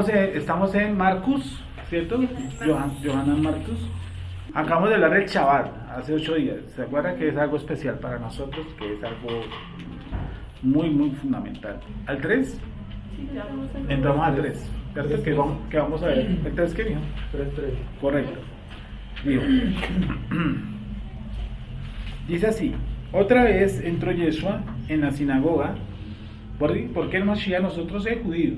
Estamos en Marcus, ¿cierto? Johanna Marcus. Acabamos de hablar del Shabbat hace 8 días. ¿Se acuerdan que es algo especial para nosotros? Que es algo muy, muy fundamental. ¿Al 3? Sí, ya Entramos al 3. ¿Cierto? Que vamos a ver. ¿El 3 qué dijo? 3. Correcto. Dijo. Dice así: otra vez entró Yeshua en la sinagoga. ¿Por qué el Mashiach nosotros es judío?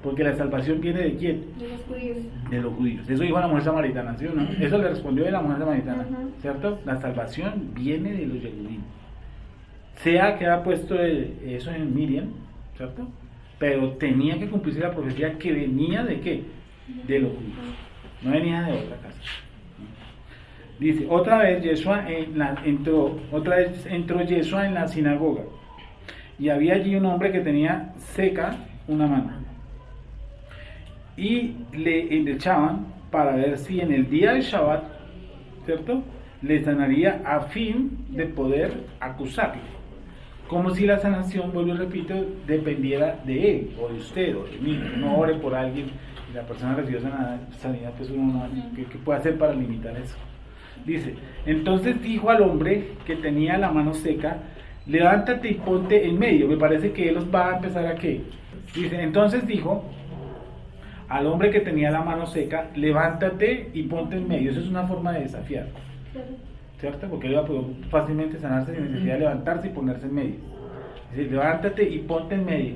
Porque la salvación viene de quién? de los judíos. De los judíos. Eso dijo la mujer samaritana, ¿sí o no? Eso le respondió de la mujer samaritana, Ajá. ¿cierto? La salvación viene de los judíos. Sea que ha puesto eso en Miriam, ¿cierto? Pero tenía que cumplirse la profecía que venía de qué? De los judíos. No venía de otra casa. Dice, otra vez entró Yeshua en la sinagoga. Y había allí un hombre que tenía seca una mano. Y le echaban para ver si en el día del Shabbat, ¿cierto?, le sanaría a fin de poder acusarle. Como si la sanación, vuelvo y repito, dependiera de él, o de usted, o de mí. Uno ore por alguien y la persona recibió sanidad, pues uno no, ¿qué puede hacer para limitar eso? Dice, entonces dijo al hombre que tenía la mano seca, levántate y ponte en medio. Me parece que él los va a empezar a qué. Dice, entonces dijo al hombre que tenía la mano seca, levántate y ponte en medio. Eso es una forma de desafiar, ¿cierto? Porque él iba a poder fácilmente sanarse sin necesidad de levantarse y ponerse en medio. Dice, levántate y ponte en medio.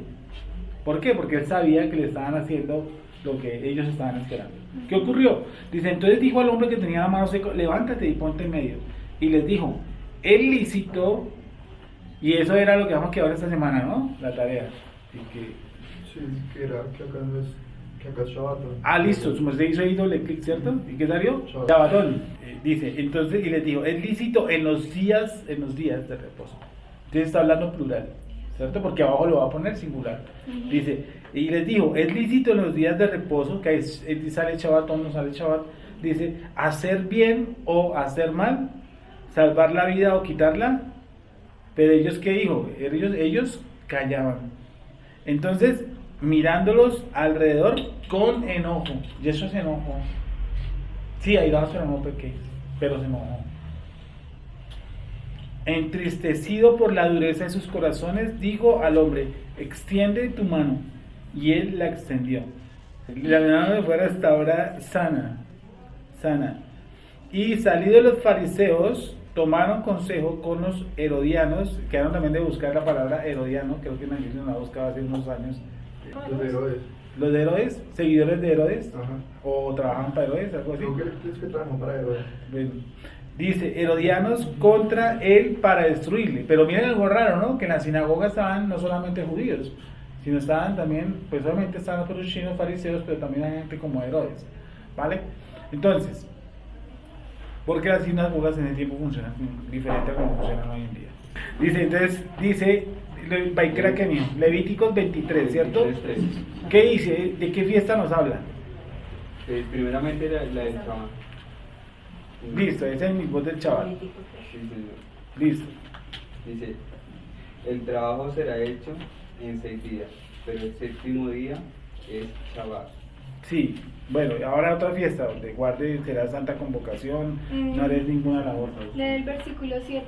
¿Por qué? Porque él sabía que le estaban haciendo lo que ellos estaban esperando. ¿Qué ocurrió? Dice, entonces dijo al hombre que tenía la mano seca, levántate y ponte en medio. Y les dijo, es lícito, y eso era lo que vamos a quedar esta semana, ¿no? La tarea. Sí, que era que acá no es, que acá es Shabbatón. Listo, su merced hizo ahí doble clic, ¿cierto? ¿Y qué salió? Shabbat. Shabbatón. Dice, entonces, y les dijo, es lícito en los días de reposo. Entonces está hablando plural, ¿cierto? Porque abajo lo va a poner singular. Dice, y les dijo, es lícito en los días de reposo, que ahí sale Shabbatón, no sale Shabbat. Dice, hacer bien o hacer mal, salvar la vida o quitarla. Pero ellos, ¿qué dijo? Ellos callaban. Entonces, mirándolos alrededor con enojo. Y eso se enojó. Sí, ahí vamos, pero no pequé, pero se enojó. Entristecido por la dureza de sus corazones, dijo al hombre, extiende tu mano. Y él la extendió. La mano de fuera hasta ahora sana. Y salidos los fariseos, tomaron consejo con los herodianos, quedaron también de buscar la palabra herodiano, creo que en la iglesia la buscaba hace unos años. Los héroes. ¿Los de Herodes? ¿Seguidores de Herodes? Ajá. ¿O trabajaban para Herodes? Algo así. Creo que es que trabajan para héroes. Bueno, dice, herodianos contra él para destruirle. Pero miren algo raro, ¿no? Que en la sinagoga estaban no solamente judíos, sino estaban también, pues obviamente estaban los chinos fariseos, pero también hay gente como Herodes, ¿vale? Entonces, ¿por qué las sinagogas en el tiempo funcionan diferente a como funcionan hoy en día? Dice, Vaikra Kenio, Levíticos 23, ¿cierto? 23. ¿Qué dice? ¿De qué fiesta nos habla? Primeramente la del Shabbat. Listo, ese es el mismo del chaval. Sí, señor. Listo. Dice, el trabajo será hecho en 6 días, pero el séptimo día es Shabbat. Sí, bueno, ahora otra fiesta donde guarde, será santa convocación, no haré ninguna labor. Lee el versículo 7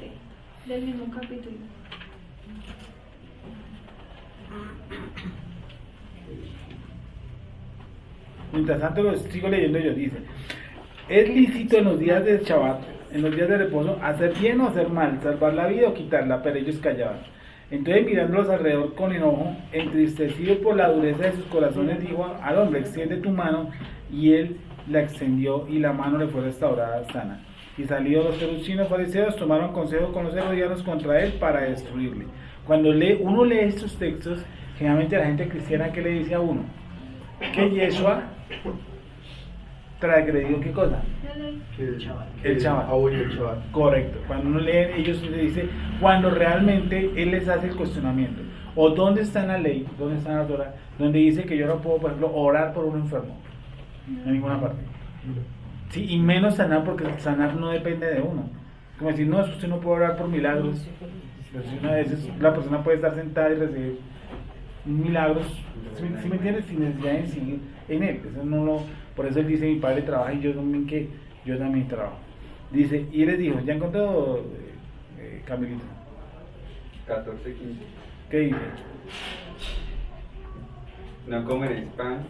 del mismo capítulo. Mientras tanto lo sigo leyendo yo, dice, es lícito en los días de Shabbat, en los días de reposo, hacer bien o hacer mal, salvar la vida o quitarla, pero ellos callaban. Entonces mirándolos alrededor con enojo, entristecido por la dureza de sus corazones, dijo al hombre, extiende tu mano, y él la extendió y la mano le fue restaurada sana. Y salidos los seducinos fariseos, tomaron consejo con los herodianos contra él para destruirle. Cuando uno lee estos textos, generalmente la gente cristiana, ¿qué le dice a uno? Que Yeshua transgredió ¿qué cosa? El Shabbat. Hoy el Shabbat. Correcto. Cuando uno lee, ellos le dicen, cuando realmente él les hace el cuestionamiento. O dónde está en la ley, dónde está en la Torah, donde dice que yo no puedo, por ejemplo, orar por un enfermo. En ninguna parte. Sí, y menos sanar, porque sanar no depende de uno. Como decir, no, usted no puede orar por milagros. Pero si una vez la persona puede estar sentada y recibir milagros, ¿sí me entiendes? Sin necesidad de incidir en él. Eso no por eso él dice, mi padre trabaja y yo también, que yo también trabajo. Dice, y él les dijo, ¿ya encontró Camilito? 14:15. ¿Qué dice? No comeréis pan,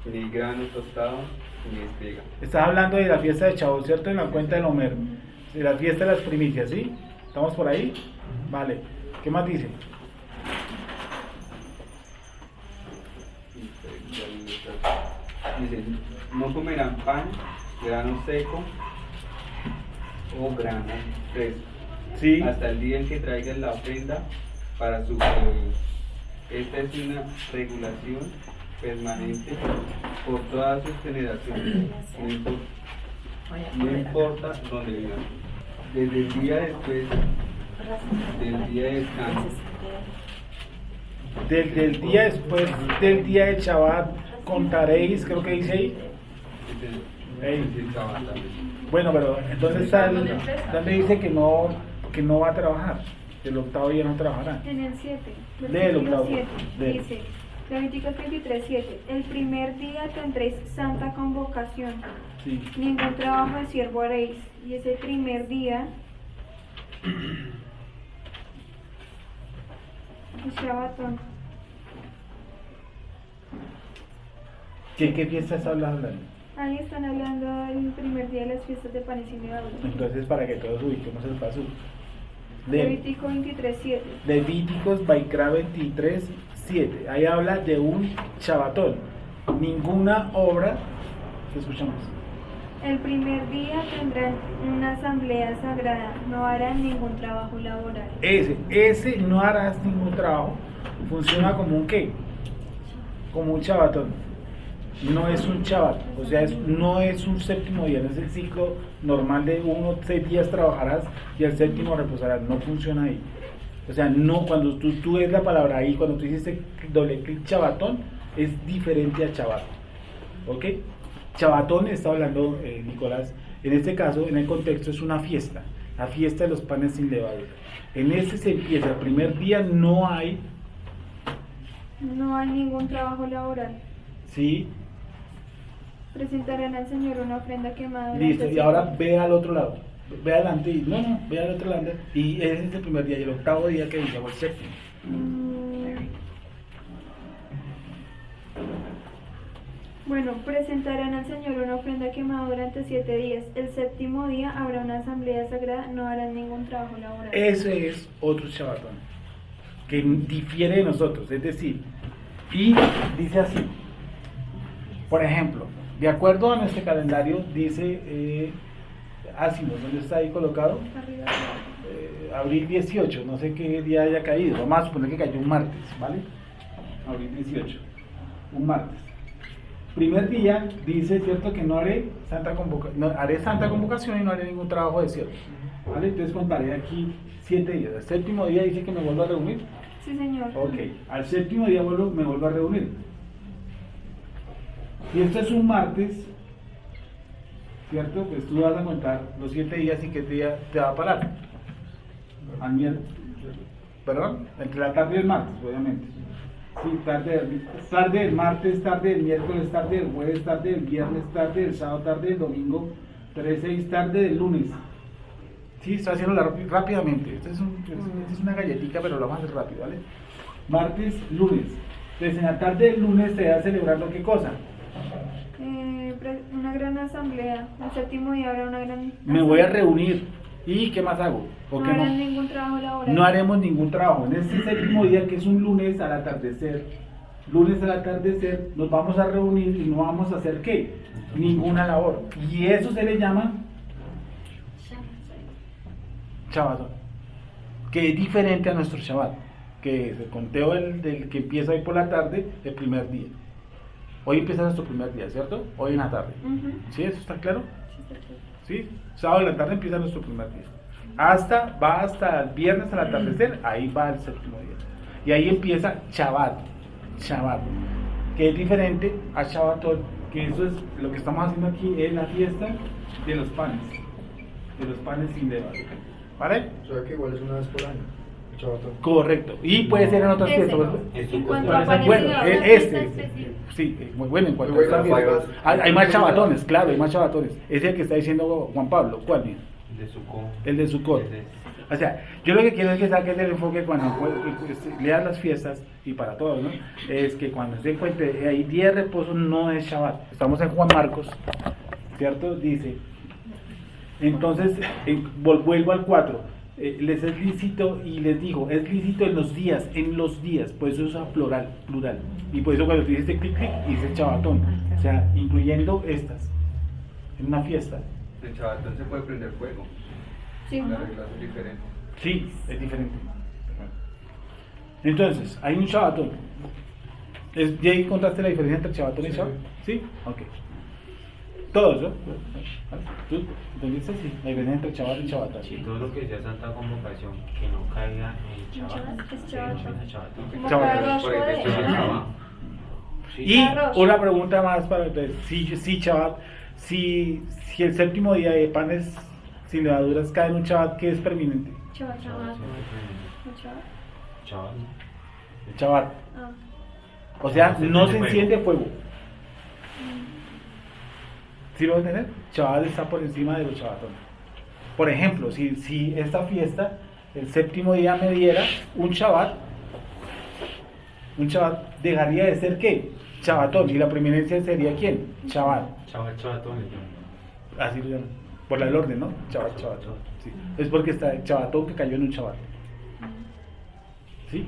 ni grano tostado, ni espiga. Estás hablando de la fiesta de Chavo, ¿cierto? En la cuenta del Homero. De la fiesta de las primicias, ¿sí? ¿Estamos por ahí? Vale. ¿Qué más dice? Dice, no comerán pan, grano seco o grano fresco, Sí. hasta el día en que traigan la ofrenda para su proveedor. Esta es una regulación permanente por todas sus generaciones, no importa dónde vivan. Desde el día después del día de descanso, Desde el día después del día de Shabbat contaréis, creo que dice ahí. Ey. Bueno, pero entonces está donde dice que no va a trabajar. El octavo día no trabajará. En el 7, Lee el versículo octavo. 7, Lee. dice, Levíticos 23:7, el primer día tendréis santa convocación, Sí. ningún trabajo de siervo haréis, y ese primer día es Shabbatón. ¿Qué fiesta está hablando? Ahí están hablando del primer día de las fiestas de panes sin levadura. Entonces, para que todos ubiquemos el paso. Levítico 23:7. Levíticos Baikra 23:7. Ahí habla de un Shabbatón. Ninguna obra. ¿Qué escuchamos? El primer día tendrán una asamblea sagrada, no harán ningún trabajo laboral. Ese no harás ningún trabajo. Funciona como un qué? Como un Shabbatón. No es un Shabbat, o sea, no es un séptimo día, no es el ciclo normal de 6 días trabajarás y al séptimo reposarás. No funciona ahí. O sea, no, cuando tú ves la palabra ahí, cuando tú hiciste doble clic Shabbatón, es diferente a Shabbat. ¿Ok? Shabbatón está hablando, Nicolás, en este caso, en el contexto, es una fiesta, la fiesta de los panes sin levadura. En ese se empieza, el primer día no hay, No hay ningún trabajo laboral. ¿sí? Presentarán al Señor una ofrenda quemada. durante Listo, y 7 ahora días. ve al otro lado, ve adelante, y ve al otro lado, y ese es el primer día, y el octavo día que dice, o el séptimo. Bueno, presentarán al Señor una ofrenda quemada durante 7 días. El séptimo día habrá una asamblea sagrada, no harán ningún trabajo laboral. Ese es otro Shabbatón, que difiere de nosotros, es decir, y dice así, por ejemplo, de acuerdo a nuestro calendario, dice, ¿dónde está ahí colocado? Arriba. Abril 18, no sé qué día haya caído, vamos a suponer que cayó un martes, ¿vale? Abril 18, un martes. Primer día dice, ¿cierto? Que no haré haré santa convocación y no haré ningún trabajo de siervo, ¿vale? Entonces contaré aquí 7 días. El séptimo día dice que me vuelvo a reunir. Sí, señor. Ok, al séptimo día me vuelvo a reunir. Si esto es un martes, ¿cierto? Pues tú vas a contar los 7 días y qué día te va a parar. Al miércoles, perdón, entre la tarde y el martes, obviamente. Sí, tarde del martes, tarde del miércoles, tarde del jueves, tarde del viernes, tarde del sábado, tarde del domingo, 3-6, tarde del lunes. Sí, estoy haciéndolo rápidamente. Esta es una galletita, pero lo vamos a hacer rápido, ¿vale? Martes, lunes. Entonces, en la tarde del lunes te va a celebrar ¿qué cosa? Una gran asamblea. El séptimo día habrá una gran Me voy a reunir. ¿Y qué más hago? ¿O No qué harán no? ningún trabajo laboral. No haremos ningún trabajo. En este séptimo día, que es un lunes al atardecer, nos vamos a reunir y no vamos a hacer ¿qué? Ninguna labor. Y eso se le llama Shabbatón, que es diferente a nuestro Shabbat, que es el conteo del que empieza hoy por la tarde, el primer día. Hoy empieza nuestro primer día, ¿cierto? Hoy en la tarde. Ujú. ¿Sí? ¿Eso está claro? Sí, está claro. ¿Sí? Sábado en la tarde empieza nuestro primer día. Va hasta el viernes al atardecer, ahí va el séptimo día. Y ahí empieza Shabbat, que es diferente a Shabbatón, que eso es lo que estamos haciendo aquí, es la fiesta de los panes sin levadura. ¿Vale? O sea que igual es una vez por año. Chabatón. Correcto. Y puede ser en otras Ese. fiestas. ¿verdad? En cuanto Bueno, aparece bueno, la este. fiesta específica. Sí, muy bueno en cuanto a Luego estas las fiestas. vainas- Hay más chabatones, claro, hay más chabatones. Ese es el que está diciendo Juan Pablo. ¿Cuál, mira? De su co. El de Sukkot. Ese. O sea, yo lo que quiero es que saques el enfoque cuando leas las fiestas, y para todos, ¿no? Es que cuando se encuentre, hay 10 reposos, no es Shabbat. Estamos en Juan Marcos, ¿cierto? Dice, entonces, vuelvo al 4. Les es lícito, y les digo, es lícito en los días, por eso usa plural. Y por eso cuando tú dices clic, dice Shabbatón. O sea, incluyendo estas, en una fiesta. En Chabatón se puede prender fuego. Sí, La ¿no? regla es diferente. Sí, es diferente. Entonces, hay un Shabbatón. ¿Ya encontraste la diferencia entre Shabbatón y Sí. Shabbat? ¿Sí? Ok. Todos, ¿no? ¿Tú entendiste? Sí, la diferencia entre Shabbat y Shabbatón. Sí, todo lo que sea Santa Convocación que no caiga en Shabbat. Shabbat, es Sí, Shabbat. es Shabbat. Como Shabbat. para Rosh Por ejemplo, Hashanah. Shabbat. Y Arroz. una pregunta más para ustedes. Si Shabbat, si el séptimo día de panes sin levaduras cae en un Shabbat, ¿qué es permanente? Shabbat, Shabbat. Shabbat. Shabbat. Ah. O sea, No se no se prende enciende fuego. ¿Sí lo van a entender? Shabbat está por encima de los Shabbatones. Por ejemplo, si esta fiesta, el séptimo día me diera un Shabbat dejaría de ser ¿qué? Shabbatón. Y la preeminencia sería ¿quién? Shabbat. Shabbatón. Así lo llaman. Por el orden, ¿no? Shabbatón. Sí. Es porque está el Shabbatón que cayó en un Shabbat. ¿Sí?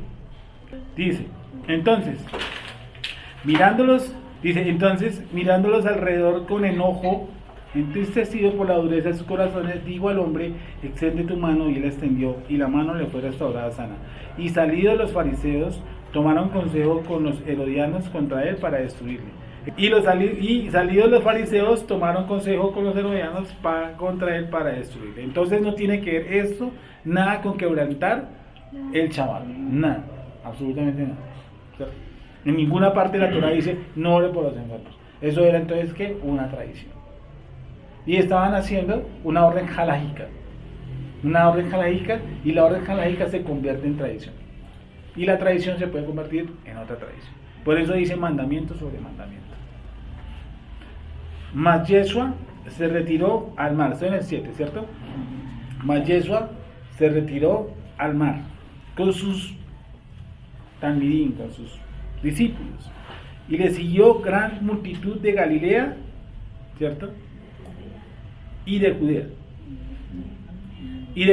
Dice, entonces, mirándolos alrededor con enojo, entristecido por la dureza de sus corazones, digo al hombre, extiende tu mano, y él extendió, y la mano le fue restaurada sana. Y salidos los fariseos, tomaron consejo con los herodianos contra él para destruirle. Y salidos los fariseos, tomaron consejo con los herodianos contra él para destruirle. Entonces no tiene que ver esto nada con quebrantar el Shabbat, nada, absolutamente nada. O sea, en ninguna parte de la Torah dice no ore por los enfermos. Eso era entonces ¿qué? Una tradición. Y estaban haciendo una orden halájica. Y la orden halájica se convierte en tradición. Y la tradición se puede convertir en otra tradición. Por eso dice mandamiento sobre mandamiento. Mas Yeshua se retiró al mar. Estoy en el 7, ¿cierto? Mas Yeshua se retiró al mar con sus talmidim, con sus discípulos, y le siguió gran multitud de Galilea, ¿cierto? Y de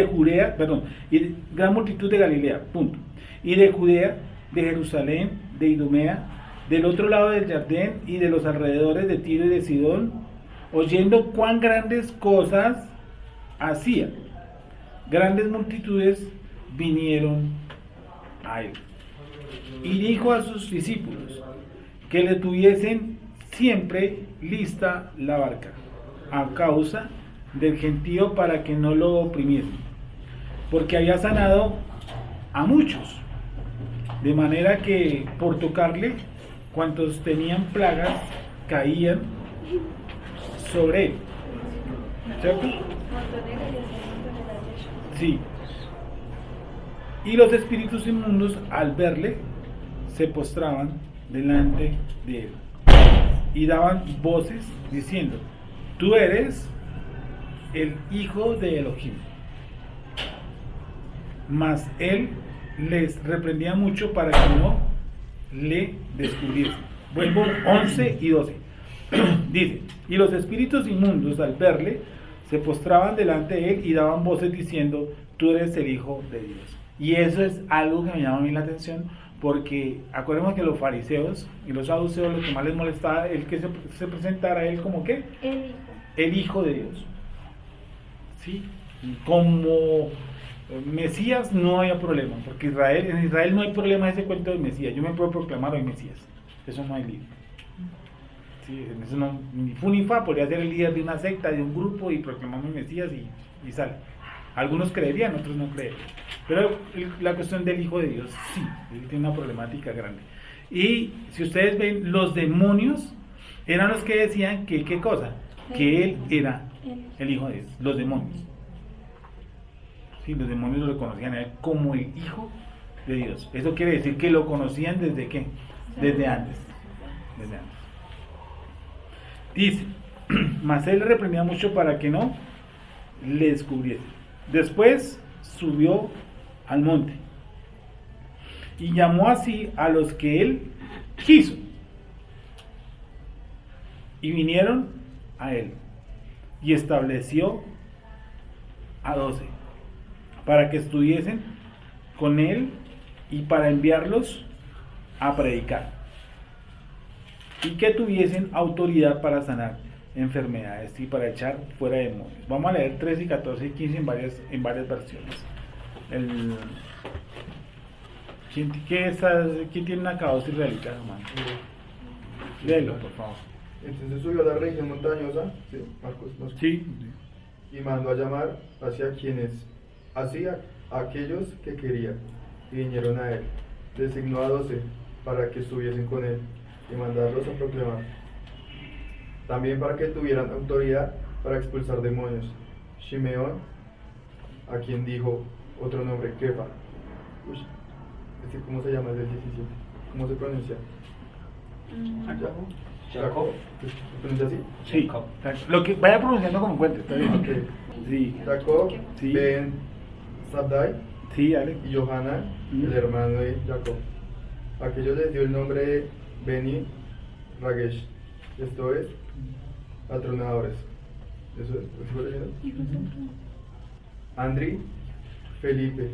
Judea, gran multitud de Galilea, punto. Y de Judea, de Jerusalén, de Idumea, del otro lado del Jordán y de los alrededores de Tiro y de Sidón, oyendo cuán grandes cosas hacía. Grandes multitudes vinieron a él. Y dijo a sus discípulos que le tuviesen siempre lista la barca, a causa del gentío, para que no lo oprimiesen, porque había sanado a muchos, de manera que por tocarle, cuantos tenían plagas caían sobre él. ¿Cierto? Sí. Y los espíritus inmundos, al verle, se postraban delante de él y daban voces diciendo: tú eres el hijo de Elohim. Mas él les reprendía mucho para que no le descubriesen. Vuelvo 11 y 12. Dice: y los espíritus inmundos, al verle, se postraban delante de él y daban voces diciendo: tú eres el hijo de Dios. Y eso es algo que me llama a mí la atención, porque acuérdense que los fariseos y los saduceos, lo que más les molestaba es que se presentara a él como ¿qué? El hijo de Dios. ¿Sí? Como Mesías no había problema, porque en Israel no hay problema de ese cuento de Mesías. Yo me puedo proclamar hoy Mesías, eso no hay lío. Sí, eso no, ni fu ni fa, podría ser el líder de una secta, de un grupo, y proclamamos Mesías y sale. Algunos creerían, otros no creerían. Pero la cuestión del hijo de Dios, sí, él tiene una problemática grande. Y si ustedes ven, los demonios eran los que decían que, ¿qué cosa? Que él era el hijo de Dios, los demonios. ¿sí? Los demonios lo reconocían a él como el Hijo de Dios. Eso quiere decir que lo conocían desde ¿qué? Desde antes. Desde antes. Dice, mas él le reprimía mucho para que no le descubriese. Después subió al monte y llamó así a los que él quiso y vinieron a él y estableció a 12 para que estuviesen con él y para enviarlos a predicar y que tuviesen autoridad para sanar enfermedades y para echar fuera demonios. Vamos a leer 13 y 14 y 15 en varias versiones. ¿Quién tiene una cabeza israelita, hermano? Léelo, por favor. Entonces subió a la región montañosa, ¿sí? Marcos, Sí. y mandó a llamar hacia aquellos que quería, y vinieron a él. Designó a 12 para que estuviesen con él y mandarlos a proclamar. También para que tuvieran autoridad para expulsar demonios. Shimeón, a quien dijo otro nombre, Kefa. ¿Cómo se llama el del 17? ¿Cómo se pronuncia? Jacob. ¿Se pronuncia así? Sí. Lo que vaya pronunciando como encuentre, está bien. Ok. Sí. Jacob, Sí. Ben Sabdai Sí, dale. y Johanan, el hermano de Jacob. Aquellos les dio el nombre de Beni Ragesh, esto es, atronadores. ¿Eso fue leyendo? Andri, Felipe,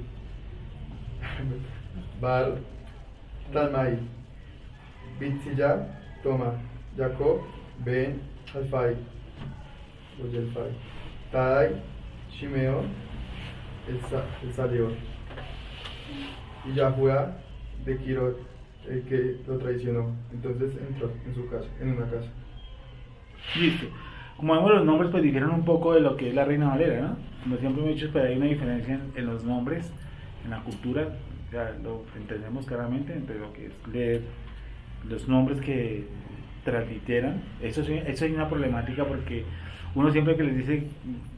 Bar, Talmai, Bitzilla, Toma, Jacob, Ben, Alfai, Tadai, Shimeón, el Salión, y Yahuá de Kirot, el que lo traicionó. Entonces entró en una casa. Listo. Como vemos, los nombres pues difieren un poco de lo que es la Reina Valera, ¿no? Como siempre me he dicho, pero hay una diferencia en los nombres, en la cultura, ya lo entendemos claramente, entre lo que es leer los nombres que transliteran. Eso es una problemática porque uno siempre que les dice,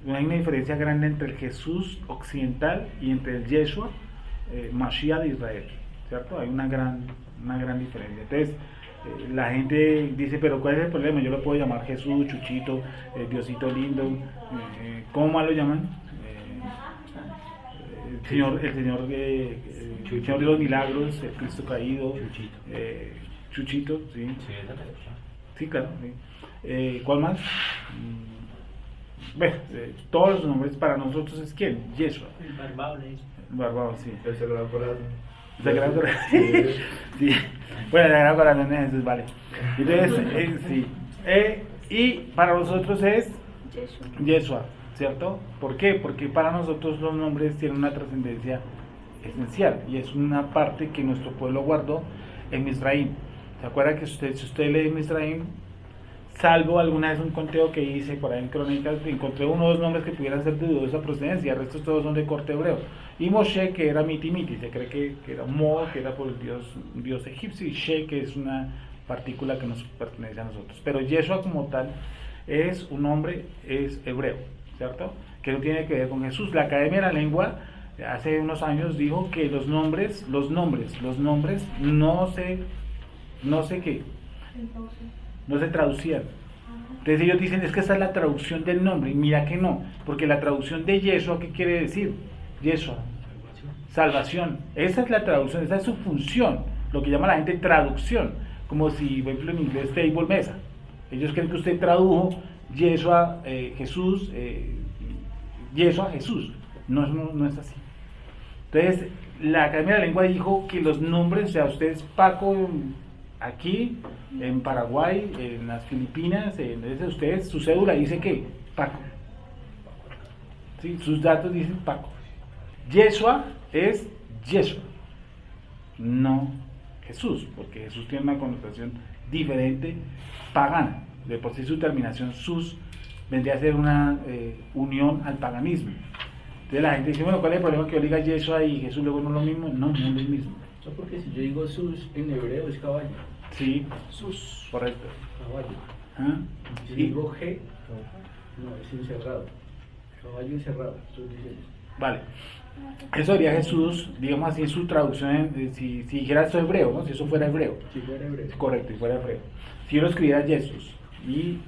hay una diferencia grande entre el Jesús occidental y entre el Yeshua, Mashiach de Israel, ¿cierto? Hay una gran diferencia. Entonces, la gente dice, pero ¿cuál es el problema? Yo lo puedo llamar Jesús, Chuchito, Diosito lindo, ¿cómo más lo llaman? El Señor de los milagros, el Cristo caído, Chuchito, sí. Sí, claro. Sí. ¿Cuál más? Bueno, todos los nombres para nosotros es ¿quién? Yeshua. El Barbado, sí. El Sagrado Corazón. Sagrado Corazón. Sí. Bueno, el Sagrado Corazón de Jesús, vale. Entonces, sí. Y para nosotros es Yeshua, ¿cierto? ¿Por qué? Porque para nosotros los nombres tienen una trascendencia esencial y es una parte que nuestro pueblo guardó en Misraim. ¿Se acuerda que si usted lee Misraim, salvo alguna vez un conteo que hice por ahí en Crónicas, encontré uno o dos nombres que pudieran ser de dudosa procedencia, el resto todos son de corte hebreo. Y Moshe, que era Miti, se cree que era Mo, que era por el dios egipcio, y She, que es una partícula que nos pertenece a nosotros. Pero Yeshua como tal es un nombre, es hebreo, ¿cierto? Que no tiene que ver con Jesús. La Academia de la Lengua hace unos años dijo que los nombres no se traducían. Entonces ellos dicen, es que esa es la traducción del nombre, y mira que no, porque la traducción de Yeshua, ¿qué quiere decir? Yeshua, salvación. Esa es la traducción, esa es su función, lo que llama la gente traducción, como si, por ejemplo, en inglés table mesa. Ellos creen que usted tradujo Yeshua, Jesús, Yeshua, Jesús. No es así. Entonces, la Academia de la Lengua dijo que los nombres, o sea, usted es Paco aquí, en Paraguay, en las Filipinas, entonces usted, su cédula dice que Paco. ¿Sí? Sus datos dicen Paco. Yeshua es Yeshua, no Jesús, porque Jesús tiene una connotación diferente, pagana. De por sí su terminación, sus, vendría a ser una unión al paganismo. Entonces la gente dice, bueno, ¿cuál es el problema que yo diga Yeshua y Jesús luego no es lo mismo? No es lo mismo. No, porque si yo digo sus en hebreo es caballo. Sí, sus, correcto. Caballo. ¿Ah? Si digo G, no, es encerrado. Caballo encerrado, estoy diciendo. Vale. Eso sería Jesús, digamos así, en su traducción, si dijera esto hebreo, ¿no? Si eso fuera hebreo. Si fuera hebreo. Correcto, si fuera hebreo. Si yo lo escribiera Jesús y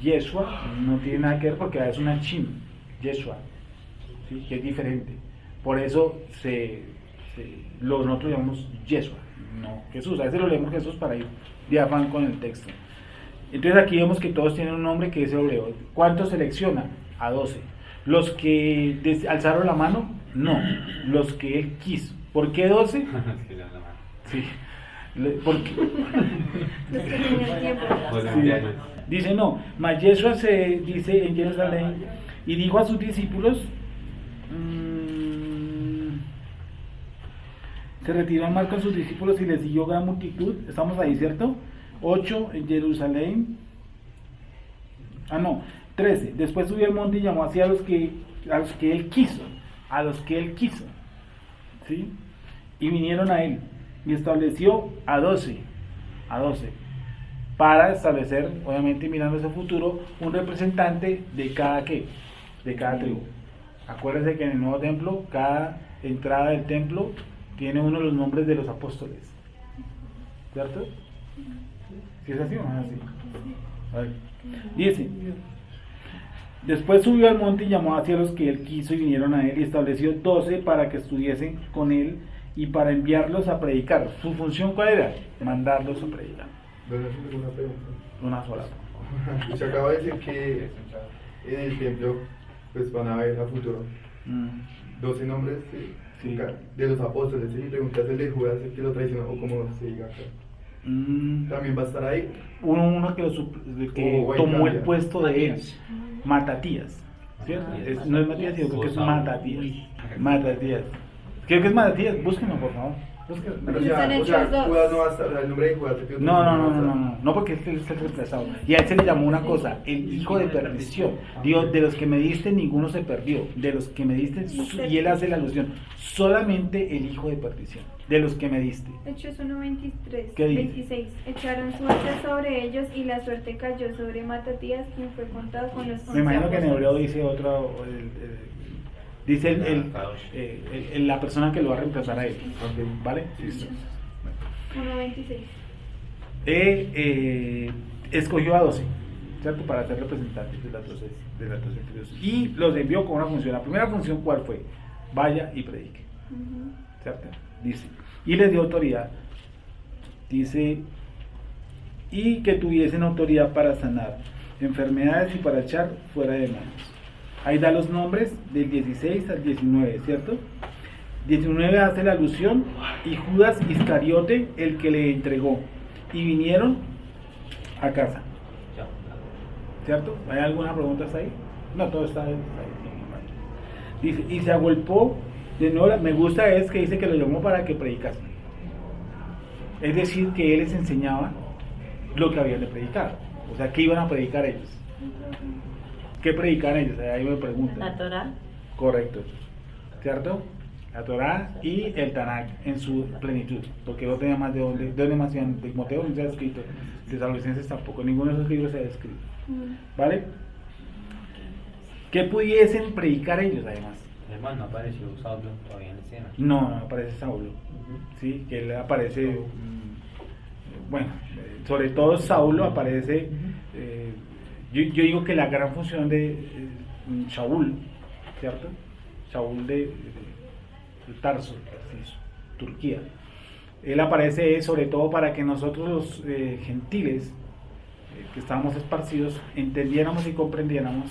Yeshua no tiene nada que ver porque es una chim, Yeshua, ¿sí? Que es diferente. Por eso nosotros llamamos Yeshua, no Jesús. A veces lo leemos Jesús para ir de afán con el texto. Entonces aquí vemos que todos tienen un nombre que es hebreo. ¿Cuántos selecciona? A 12. Los que alzaron la mano, no. Los que él quiso. ¿Por qué 12? Sí. Porque Los que tenían tiempo. sí. Dice no. Mas Yeshua se dice en Jerusalén y dijo a sus discípulos, se retiró más con sus discípulos y les siguió gran multitud. Estamos ahí, ¿cierto? 8 en Jerusalén. 13. Después subió al monte y llamó así a los que él quiso. A los que él quiso. ¿Sí? Y vinieron a él. Y estableció a 12. Para establecer, obviamente mirando ese futuro, un representante de cada tribu. Acuérdense que en el nuevo templo, cada entrada del templo tiene uno de los nombres de los apóstoles. ¿Cierto? ¿Sí es así o no es así? A ver. Dice, después subió al monte y llamó hacia los que él quiso y vinieron a él y estableció 12 para que estuviesen con él y para enviarlos a predicar. ¿Su función cuál era? Mandarlos a predicar. Bueno, eso es una pregunta. Una sola. Se acaba de decir que en el templo pues van a ver a futuro 12 nombres Sí. de los apóstoles. Y mi pregunta es el de Judas, el que lo traicionó, o como se diga acá. También va a estar ahí. Uno que tomó cambia. el puesto de él, Matatías, ¿cierto? No es Matías, sino que es Matatías. Creo que es Matatías, búsquenlo por favor. Pero Están o hechos sea, dos. Judas no va a estar, el nombre de Judas. No, porque este es el reemplazado. Y a él se le llamó una cosa, el hijo de perdición. Dios, de los que me diste, ninguno se perdió. De los que me diste, y él hace la alusión, solamente el hijo de perdición. De los que me diste. Hechos 1:23, ¿Qué dice? 26. Echaron suerte sobre ellos y la suerte cayó sobre Matatías, quien fue contado con los 11 Me imagino que en apóstoles. hebreo dice dice la persona que lo va a reemplazar a él. ¿Vale? Listo. 1:26. Escogió a 12, ¿cierto? Para ser representantes de las 12 tribus. Y los envió con una función. La primera función, ¿cuál fue? Vaya y predique. ¿Cierto? Dice. Y les dio autoridad. Dice, y que tuviesen autoridad para sanar enfermedades y para echar fuera demonios. Ahí da los nombres del 16 al 19, ¿cierto? 19 hace la alusión, y Judas Iscariote, el que le entregó, y vinieron a casa. ¿Cierto? ¿Hay alguna pregunta hasta ahí? No, todo está ahí. Dice, y se agolpó, de nuevo, me gusta es que dice que lo llamó para que predicasen. Es decir, que él les enseñaba lo que habían de predicar. O sea, ¿qué iban a predicar ellos? ¿Qué predican ellos? Ahí me preguntan. La Torá. Correcto. ¿Cierto? La Torá y el Tanakh en su plenitud. Porque no tenía más de dónde más de Timoteo no se ha escrito. De Tesalonicenses tampoco. Ninguno de esos libros se ha escrito. ¿Vale? ¿Qué pudiesen predicar ellos además? Además, no apareció Saulo todavía en escena. No aparece Saulo. ¿Sí? Que él aparece. Bueno, sobre todo Saulo aparece. Yo digo que la gran función de Shaul, ¿cierto? Shaul de Tarso, Turquía. Él aparece sobre todo para que nosotros los gentiles que estábamos esparcidos entendiéramos y comprendiéramos,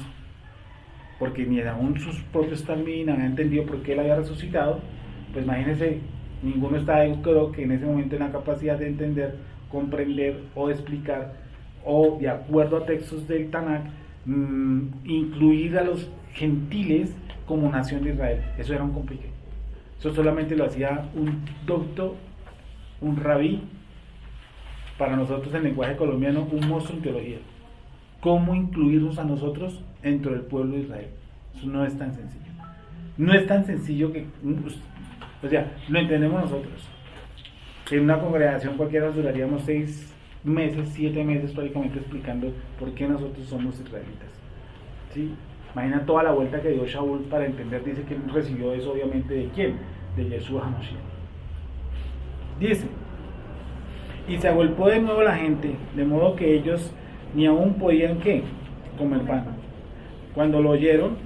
porque ni aún sus propios también habían entendido por qué él había resucitado. Pues imagínense, ninguno está, yo creo que en ese momento en la capacidad de entender, comprender o explicar, o de acuerdo a textos del Tanakh, incluir a los gentiles como nación de Israel. Eso era un complique. Eso solamente lo hacía un doctor, un rabí, para nosotros en lenguaje colombiano, un monstruo en teología. ¿Cómo incluirnos a nosotros dentro del pueblo de Israel? Eso no es tan sencillo. No es tan sencillo que, o sea, lo entendemos nosotros. En una congregación cualquiera duraríamos 6 meses, 7 meses prácticamente explicando por qué nosotros somos israelitas, ¿sí? Imagina toda la vuelta que dio Shaul para entender, dice que él recibió eso obviamente ¿de quién? De Yeshua HaMashiach. Dice, y se agolpó de nuevo la gente, de modo que ellos ni aún podían ¿qué? Comer pan. Cuando lo oyeron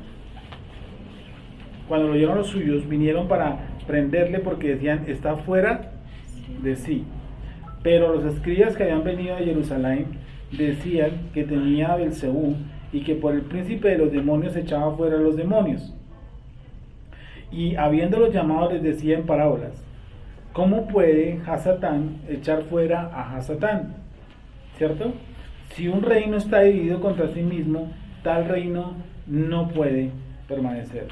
los suyos, vinieron para prenderle porque decían, está fuera de sí. Pero los escribas que habían venido de Jerusalén decían que tenía Belcebú y que por el príncipe de los demonios echaba fuera a los demonios. Y habiéndolos llamado les decía en parábolas, ¿cómo puede Hasatán echar fuera a Hasatán? ¿Cierto? Si un reino está dividido contra sí mismo, tal reino no puede permanecer.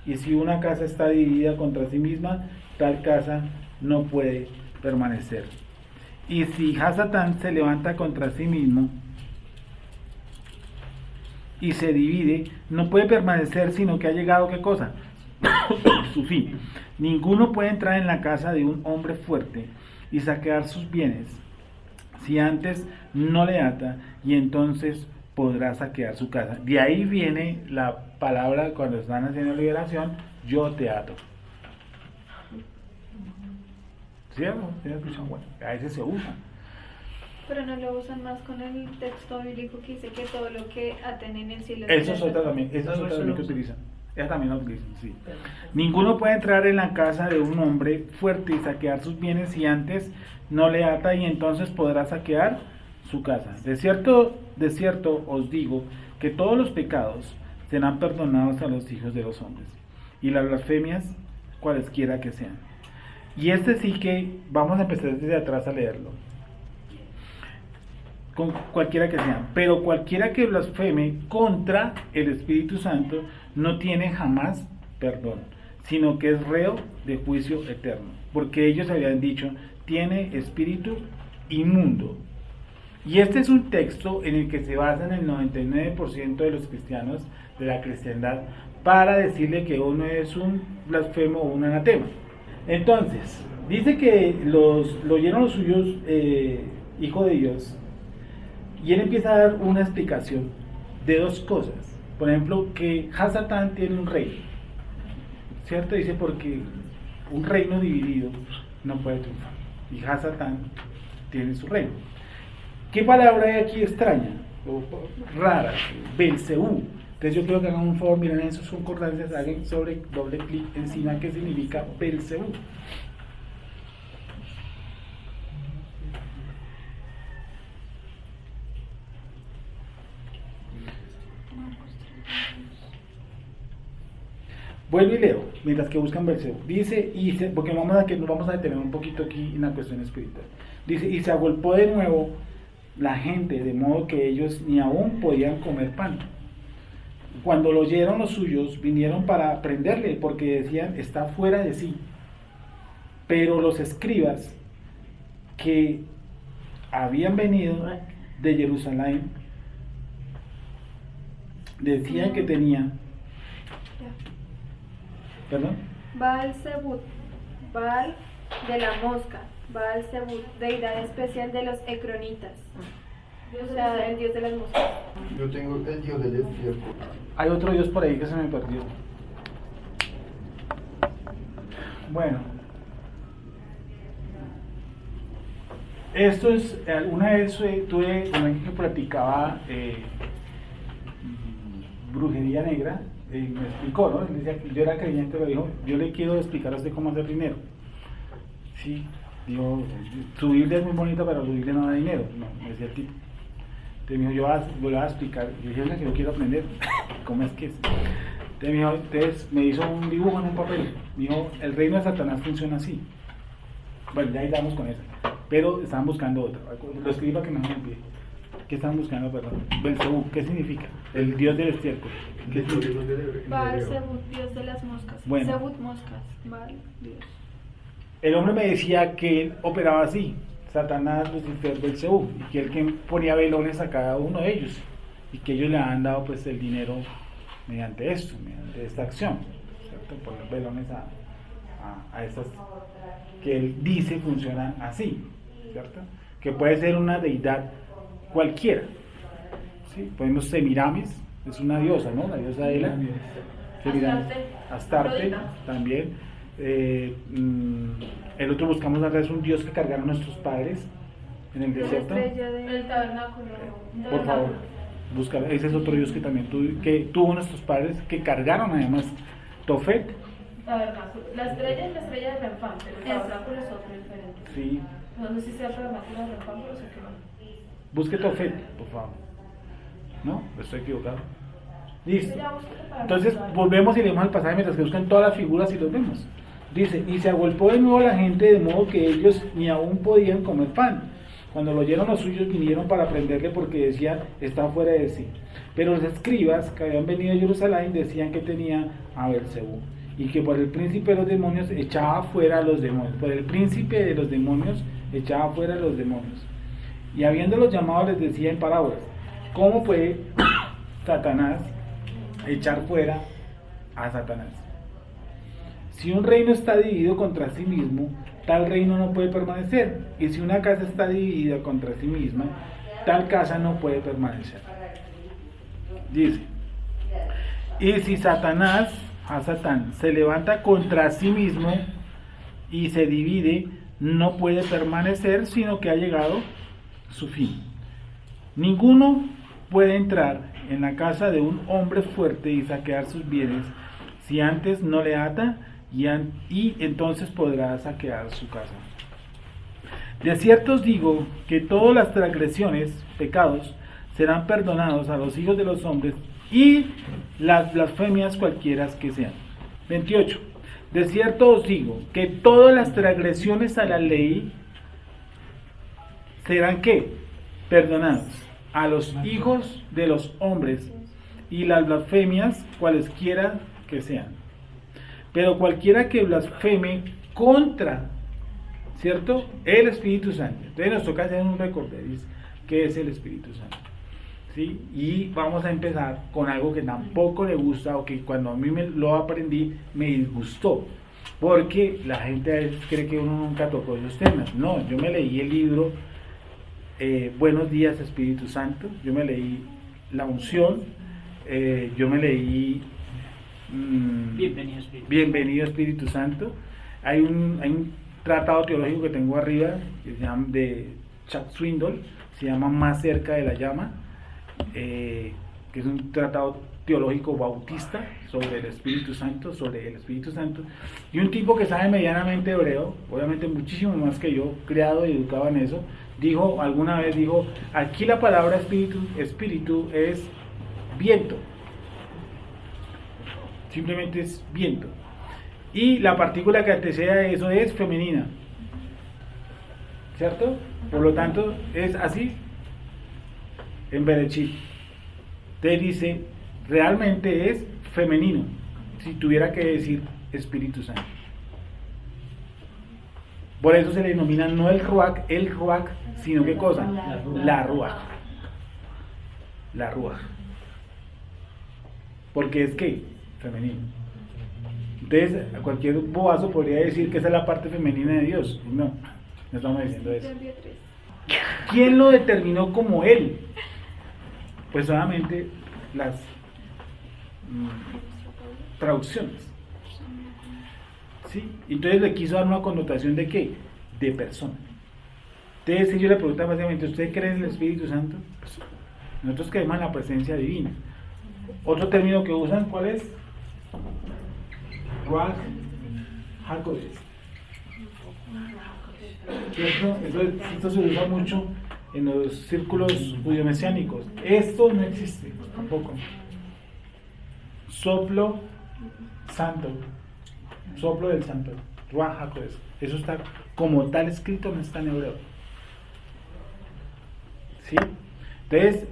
Y si una casa está dividida contra sí misma, tal casa no puede permanecer. Y si Hasatán se levanta contra sí mismo y se divide, no puede permanecer, sino que ha llegado, ¿qué cosa? Su fin. Ninguno puede entrar en la casa de un hombre fuerte y saquear sus bienes si antes no le ata, y entonces podrá saquear su casa. De ahí viene la palabra cuando están haciendo liberación, yo te ato. ¿Cierto? Bueno, a veces se usa. Pero no lo usan más con el texto bíblico que dice que todo lo que aten en el cielo. Eso es otra también, que utilizan. Ella también lo utilizan, sí. Ninguno puede entrar en la casa de un hombre fuerte y saquear sus bienes si antes no le ata, y entonces podrá saquear su casa. De cierto os digo que todos los pecados serán perdonados a los hijos de los hombres, y las blasfemias cualesquiera que sean. Y sí que vamos a empezar desde atrás a leerlo. Con cualquiera que sean, pero cualquiera que blasfeme contra el Espíritu Santo no tiene jamás perdón, sino que es reo de juicio eterno, porque ellos habían dicho, tiene espíritu inmundo. Y este es un texto en el que se basan el 99% de los cristianos de la cristiandad para decirle que uno es un blasfemo o un anatema. Entonces, dice que lo oyeron los suyos, hijo de Dios, y él empieza a dar una explicación de dos cosas. Por ejemplo, que Hasatán tiene un reino, ¿cierto? Dice porque un reino dividido no puede triunfar, y Hasatán tiene su reino. ¿Qué palabra hay aquí extraña o rara? Belcebú. Entonces yo quiero que hagan un favor, miren en sus concordancias, hagan doble clic encima qué significa Belcebú. Vuelvo y leo, mientras que buscan Belcebú. Dice, porque nos vamos a detener un poquito aquí en la cuestión espiritual. Dice, y se agolpó de nuevo la gente, de modo que ellos ni aún podían comer pan. Cuando lo oyeron los suyos, vinieron para prenderle, porque decían, está fuera de sí. Pero los escribas que habían venido de Jerusalén decían que tenía... ¿Perdón? Baal-Zebut, Baal de la mosca, Baal-Zebut, deidad especial de los ecronitas, o sea, el dios de las moscas. Yo tengo el dios del destierro. Hay otro dios por ahí que se me perdió. Bueno, esto es, alguna vez tuve con alguien que practicaba brujería negra. Me explicó, ¿no? Él decía que yo era creyente, pero dijo, yo le quiero explicar a usted cómo hacer dinero. Sí, dijo, su Biblia es muy bonita, pero su Biblia no da dinero. No, me decía el tipo. Entonces me dijo, yo voy a explicar. Yo dije, que yo quiero aprender. ¿Cómo es que es? Entonces me hizo un dibujo en un papel. Me dijo, el reino de Satanás funciona así. Bueno, ya ahí damos con eso. Pero estaban buscando otro. Lo escribí para que no me olvide. ¿Qué estaban buscando, perdón? Belcebú, ¿qué significa? El dios del estiércol. ¿Qué significa? Baal-Zebut, dios de las moscas. Bueno. Zebut, moscas. Baal, dios. El hombre me decía que él operaba así, Satanás, Lucifer, Belcebú, y que él que ponía velones a cada uno de ellos, y que ellos le han dado pues el dinero mediante esto, mediante esta acción, ¿cierto? Poner velones a estas que él dice funcionan así, ¿cierto? Que puede ser una deidad cualquiera, ¿sí? Podemos Semiramis, es una diosa, ¿no? La diosa Hela. Astarte Afrodita. también. El otro buscamos a través un dios que cargaron nuestros padres en el La desierto. estrella de... El tabernáculo. Por favor, búscalo. Ese es otro dios que también que tuvo nuestros padres, que cargaron además. Tofet, Tabernáculo. La estrella es la estrella de Renfán, pero el Eso. tabernáculo es otro diferente. sí. No sé si sea tabernáculo de Renfán, pero sé que no. Busque Tofet, por favor. ¿No? Estoy equivocado. Listo. Ya búsquete para Entonces buscar. volvemos y leemos el pasaje mientras que buscan todas las figuras y los vemos. Dice, y se agolpó de nuevo la gente de modo que ellos ni aún podían comer pan. Cuando lo oyeron los suyos vinieron para prenderle porque decían, está fuera de sí. Pero los escribas que habían venido a Jerusalén decían que tenía a Beelzebú y que por el príncipe de los demonios echaba fuera a los demonios. Por el príncipe de los demonios echaba fuera a los demonios. Y habiéndolos llamado les decía en parábolas, ¿cómo puede Satanás echar fuera a Satanás? Si un reino está dividido contra sí mismo, tal reino no puede permanecer. Y si una casa está dividida contra sí misma, tal casa no puede permanecer. Dice, y si Satanás, a Satán, se levanta contra sí mismo y se divide, no puede permanecer, sino que ha llegado su fin. Ninguno puede entrar en la casa de un hombre fuerte y saquear sus bienes si antes no le ata y entonces podrá saquear su casa. De cierto os digo que todas las transgresiones, pecados, serán perdonados a los hijos de los hombres y las blasfemias cualquiera que sean. 28. De cierto os digo que todas las transgresiones a la ley serán ¿qué? Perdonadas a los hijos de los hombres y las blasfemias cualesquiera que sean. Pero cualquiera que blasfeme contra, ¿cierto? El Espíritu Santo. Entonces nos toca hacer un recorderis que es el Espíritu Santo. ¿Sí? Y vamos a empezar con algo que tampoco le gusta o que cuando a mí lo aprendí me disgustó. Porque la gente a veces cree que uno nunca tocó esos temas. No, yo me leí el libro Buenos días Espíritu Santo, yo me leí La unción, yo me leí Bienvenido Espíritu Santo. Hay un tratado teológico que tengo arriba que se llama, de Chuck Swindoll, se llama Más cerca de la llama, que es un tratado teológico bautista sobre el Espíritu Santo, y un tipo que sabe medianamente hebreo, obviamente muchísimo más que yo, criado y educado en eso, alguna vez dijo, aquí la palabra espíritu es viento, simplemente es viento, y la partícula que antecede a eso es femenina, ¿cierto? Por lo tanto es así en Berechit. Te dice, realmente es femenino, si tuviera que decir Espíritu Santo. Por eso se le denomina no el ruach, sino ¿qué cosa? La ruach. Porque es que femenino. Entonces, cualquier bobazo podría decir que esa es la parte femenina de Dios. No estamos diciendo eso. ¿Quién lo determinó como él? Pues solamente las traducciones. ¿Sí? Entonces le quiso dar una connotación de ¿qué? De persona. Entonces si yo le preguntaba básicamente, ¿usted cree en el Espíritu Santo? Pues, nosotros creemos en la presencia divina. Otro término que usan, ¿cuál es? Ruach HaKodesh. Esto se usa mucho en los círculos judío-mesiánicos. Esto no existe tampoco. Soplo santo, soplo del santo, Ruach HaKodesh. Eso está como tal escrito, no está en hebreo. ¿Sí? Entonces,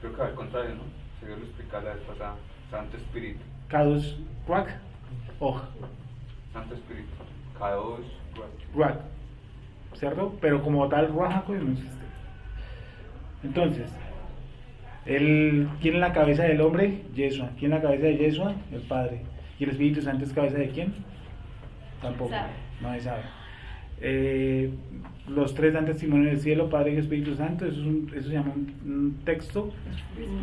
Creo que al contrario, ¿no? Se lo explicar la vez pasada. Santo Espíritu. Kadosh Ruach, Santo Espíritu. Kadosh Ruach, ¿cierto? Pero como tal Ruach HaKodesh no existe. Entonces, ¿quién es la cabeza del hombre? Yeshua. ¿Quién es la cabeza de Yeshua? El Padre. ¿Y el Espíritu Santo es cabeza de quién? Tampoco, no se sabe. los tres dan testimonio del cielo, Padre y Espíritu Santo. Eso se llama un texto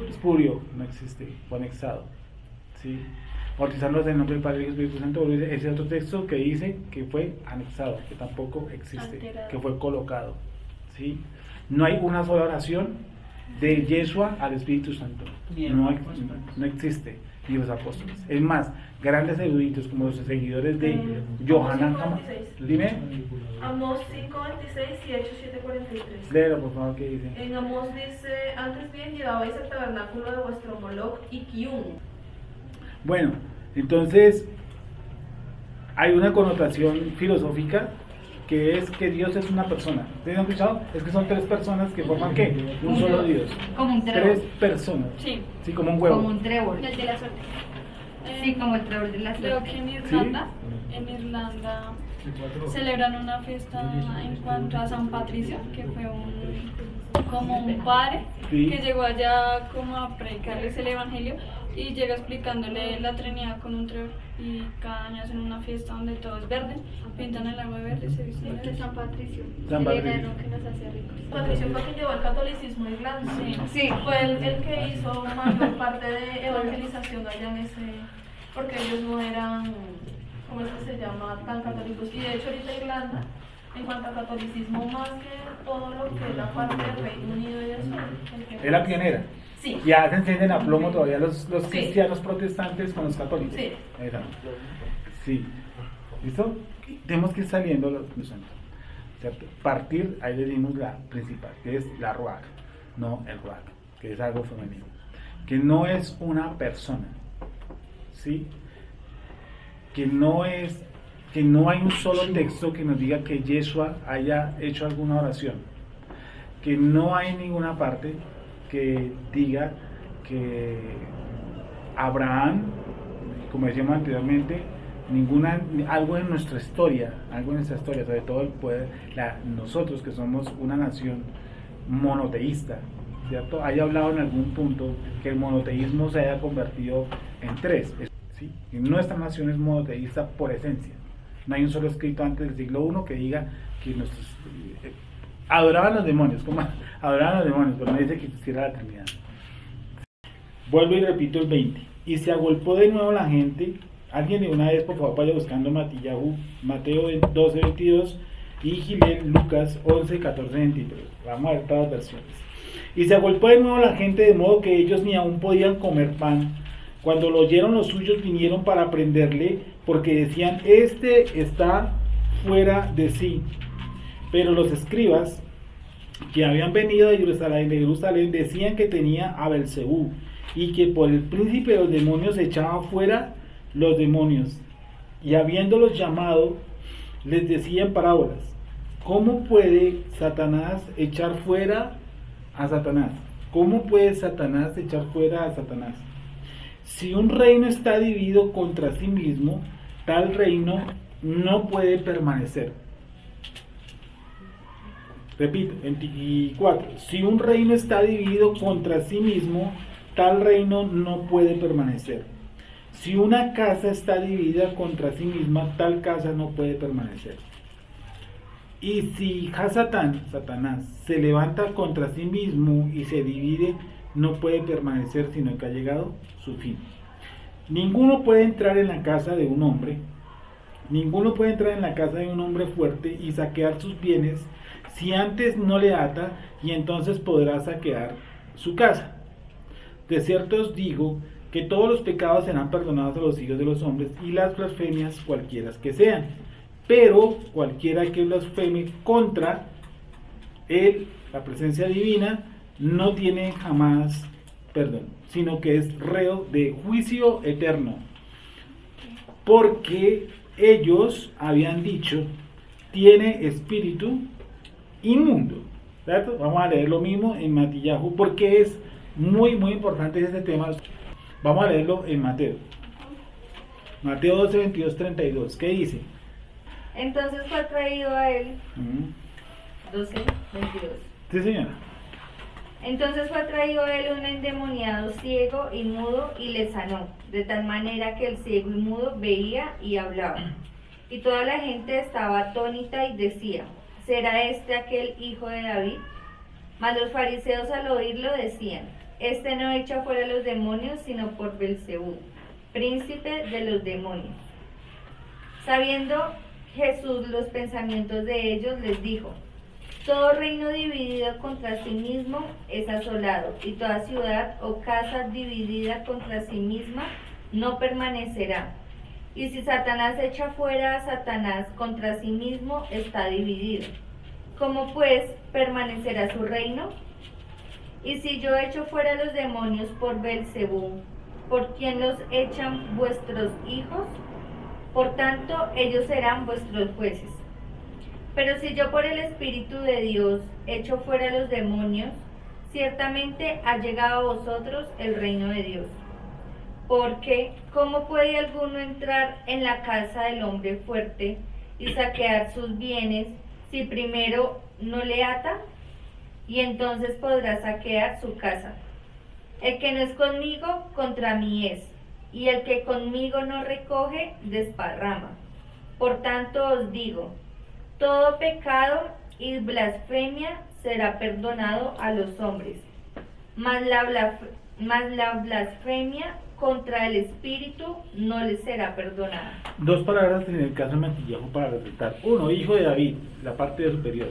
espurio, no existe, o anexado, ¿sí? Bautizarlos en el nombre del Padre y del Espíritu Santo, ese otro texto que dice que fue anexado, que tampoco existe, Alterado. que fue colocado, ¿sí? No hay una sola oración de Yeshua al Espíritu Santo, no existe, ni los apóstoles. Es más, grandes eruditos como los seguidores de Yohanan, dime, Amós 5:26 y Hechos 7:43. léelo por favor, ¿qué dice? En Amós dice, antes bien llevabais el tabernáculo de vuestro Moloch y Kium. Bueno, entonces hay una connotación filosófica que es que Dios es una persona. ¿Ustedes han escuchado? Es que son tres personas que forman ¿qué? Un solo Dios. Como un trébol. Tres personas. Sí. Sí, como un huevo. Como un trébol. El de la suerte. Sí, como el trébol de la Creo suerte. que en Irlanda celebran una fiesta en cuanto a San Patricio, que fue como un padre Sí. que llegó allá como a predicarles el evangelio y llega explicándole la Trinidad con un trébol, y cada año hacen una fiesta donde todo es verde, pintan el agua de verde y se visten De de San Patricio. San El Patricio. enano que nos hacía ricos. Patricio fue quien llevó el catolicismo a Irlanda. Sí. Fue el que hizo mayor parte de evangelización allá en ese, porque ellos no eran, ¿cómo es que se llama?, tan católicos. Y de hecho ahorita Irlanda, en cuanto a catolicismo, más que todo lo que es la parte del Reino Unido y eso, Es la pionera. Sí. Ya se encienden a plomo todavía los Sí. cristianos protestantes con los católicos. Sí. Exacto. Sí. ¿Listo? Tenemos que ir saliendo los santos. ¿Cierto? Partir, ahí le dimos la principal, que es la ruach, no el ruach, que es algo femenino. Que no es una persona. ¿Sí? Que no hay un solo texto que nos diga que Yeshua haya hecho alguna oración. Que no hay ninguna parte que diga que Abraham, como decíamos anteriormente, algo en nuestra historia, sobre todo el poder, nosotros que somos una nación monoteísta, ¿cierto? Haya hablado en algún punto que el monoteísmo se haya convertido en tres, ¿sí? Y nuestra nación es monoteísta por esencia. No hay un solo escrito antes del siglo I que diga que nuestros adoraban los demonios, como adoraban los demonios, pero no dice que existiera la Trinidad. Vuelvo y repito el 20. Y se agolpó de nuevo la gente. Alguien de una vez, por favor, vaya buscando Matillahu, Mateo 12:22 y Gilel, Lucas 11:14-23. Vamos a ver todas las versiones. Y se agolpó de nuevo la gente, de modo que ellos ni aún podían comer pan. Cuando lo oyeron, los suyos vinieron para prenderle, porque decían, este está fuera de sí. Pero los escribas que habían venido de Jerusalén decían que tenía a Belzebú, y que por el príncipe de los demonios echaba fuera los demonios. Y habiéndolos llamado, les decía en parábolas, ¿cómo puede Satanás echar fuera a Satanás? ¿Cómo puede Satanás echar fuera a Satanás? Si un reino está dividido contra sí mismo, tal reino no puede permanecer. Repito, 24. Si un reino está dividido contra sí mismo, tal reino no puede permanecer. Si una casa está dividida contra sí misma, tal casa no puede permanecer. Y si Satanás, se levanta contra sí mismo y se divide, no puede permanecer, sino que ha llegado su fin. Ninguno puede entrar en la casa de un hombre, fuerte y saquear sus bienes, si antes no le ata, y entonces podrá saquear su casa. De cierto os digo que todos los pecados serán perdonados a los hijos de los hombres, y las blasfemias cualquiera que sean. Pero cualquiera que blasfeme contra él, la presencia divina, no tiene jamás perdón, sino que es reo de juicio eterno. Porque ellos habían dicho, tiene espíritu inmundo. ¿Cierto? Vamos a leer lo mismo en Matillahu, porque es muy importante este tema. Vamos a leerlo en Mateo. Mateo 12, 22, 32. ¿Qué dice? Entonces fue traído a él. 12, 22. Sí, señora. Entonces fue traído a él un endemoniado ciego y mudo y le sanó, de tal manera que el ciego y mudo veía y hablaba. Y toda la gente estaba atónita y decía, ¿será este aquel hijo de David? Mas los fariseos al oírlo decían, este no echa fuera los demonios, sino por Belcebú, príncipe de los demonios. Sabiendo Jesús los pensamientos de ellos, les dijo, todo reino dividido contra sí mismo es asolado, y toda ciudad o casa dividida contra sí misma no permanecerá. Y si Satanás echa fuera a Satanás contra sí mismo, está dividido. ¿Cómo pues permanecerá su reino? Y si yo echo fuera los demonios por Belcebú, ¿por quién los echan vuestros hijos? Por tanto, ellos serán vuestros jueces. Pero si yo por el Espíritu de Dios echo fuera los demonios, ciertamente ha llegado a vosotros el reino de Dios. Porque, ¿cómo puede alguno entrar en la casa del hombre fuerte y saquear sus bienes si primero no le ata? Y entonces podrá saquear su casa. El que no es conmigo, contra mí es, y el que conmigo no recoge, desparrama. Por tanto os digo, todo pecado y blasfemia será perdonado a los hombres, mas la blasfemia contra el Espíritu no les será perdonada. Dos palabras en el caso de Matillajo para resaltar. Uno, hijo de David, la parte de superior,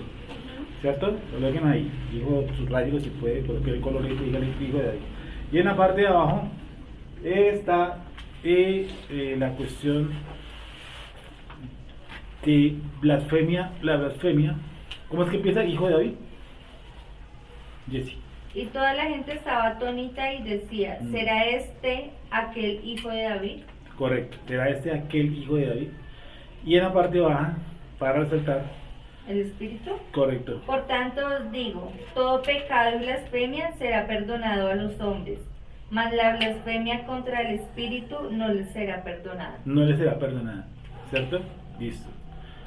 ¿cierto? Lo dejen ahí, hijo, subrayo si puede, coloque el colorito y dígale hijo de David. Y en la parte de abajo está la cuestión de blasfemia, la blasfemia. ¿Cómo es que empieza hijo de David? Jessy. Y toda la gente estaba atónita y decía, ¿será este aquel hijo de David? Correcto, será este aquel hijo de David. Y en la parte baja, para resaltar, ¿el Espíritu? correcto. Por tanto os digo, todo pecado y blasfemia será perdonado a los hombres, mas la blasfemia contra el Espíritu no les será perdonada. No les será perdonada, ¿cierto? Listo.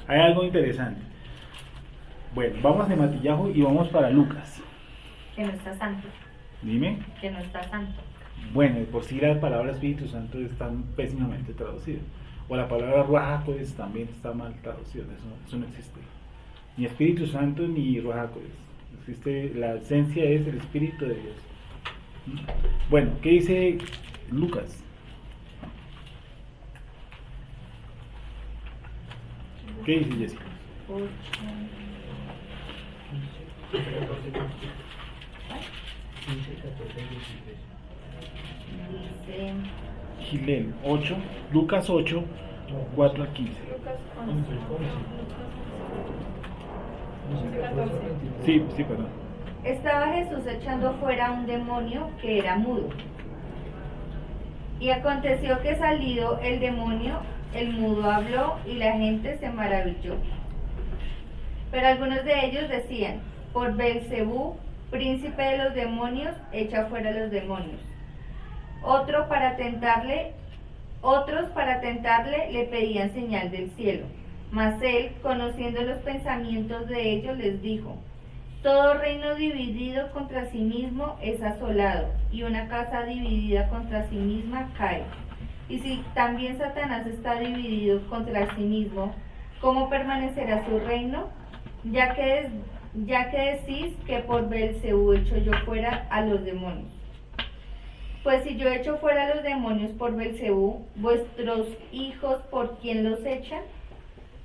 Hay algo interesante. Bueno, vamos de Matillajo y vamos para Lucas. Que no está santo. Dime. Que no está santo. Bueno, de por sí la palabra Espíritu Santo está pésimamente traducida. O la palabra Ruach HaKodesh también está mal traducida. Eso no existe. Ni Espíritu Santo ni Ruach HaKodesh. Existe, la esencia es el Espíritu de Dios. Bueno, ¿qué dice Lucas? ¿Qué dice Jessica? 8. Dice Gilel 8, Lucas 8, 4 al 15. Lucas 11. Sí, perdón. estaba Jesús echando fuera un demonio que era mudo. Y aconteció que salido el demonio, el mudo habló y la gente se maravilló. Pero algunos de ellos decían, por Belcebú, príncipe de los demonios, echa fuera los demonios. Otros para tentarle le pedían señal del cielo. Mas él, conociendo los pensamientos de ellos, les dijo, todo reino dividido contra sí mismo es asolado, y una casa dividida contra sí misma cae. Y si también Satanás está dividido contra sí mismo, ¿cómo permanecerá su reino? Ya que decís que por Belcebú echo yo fuera a los demonios. Pues si yo echo fuera a los demonios por Belcebú, vuestros hijos, ¿por quién los echan?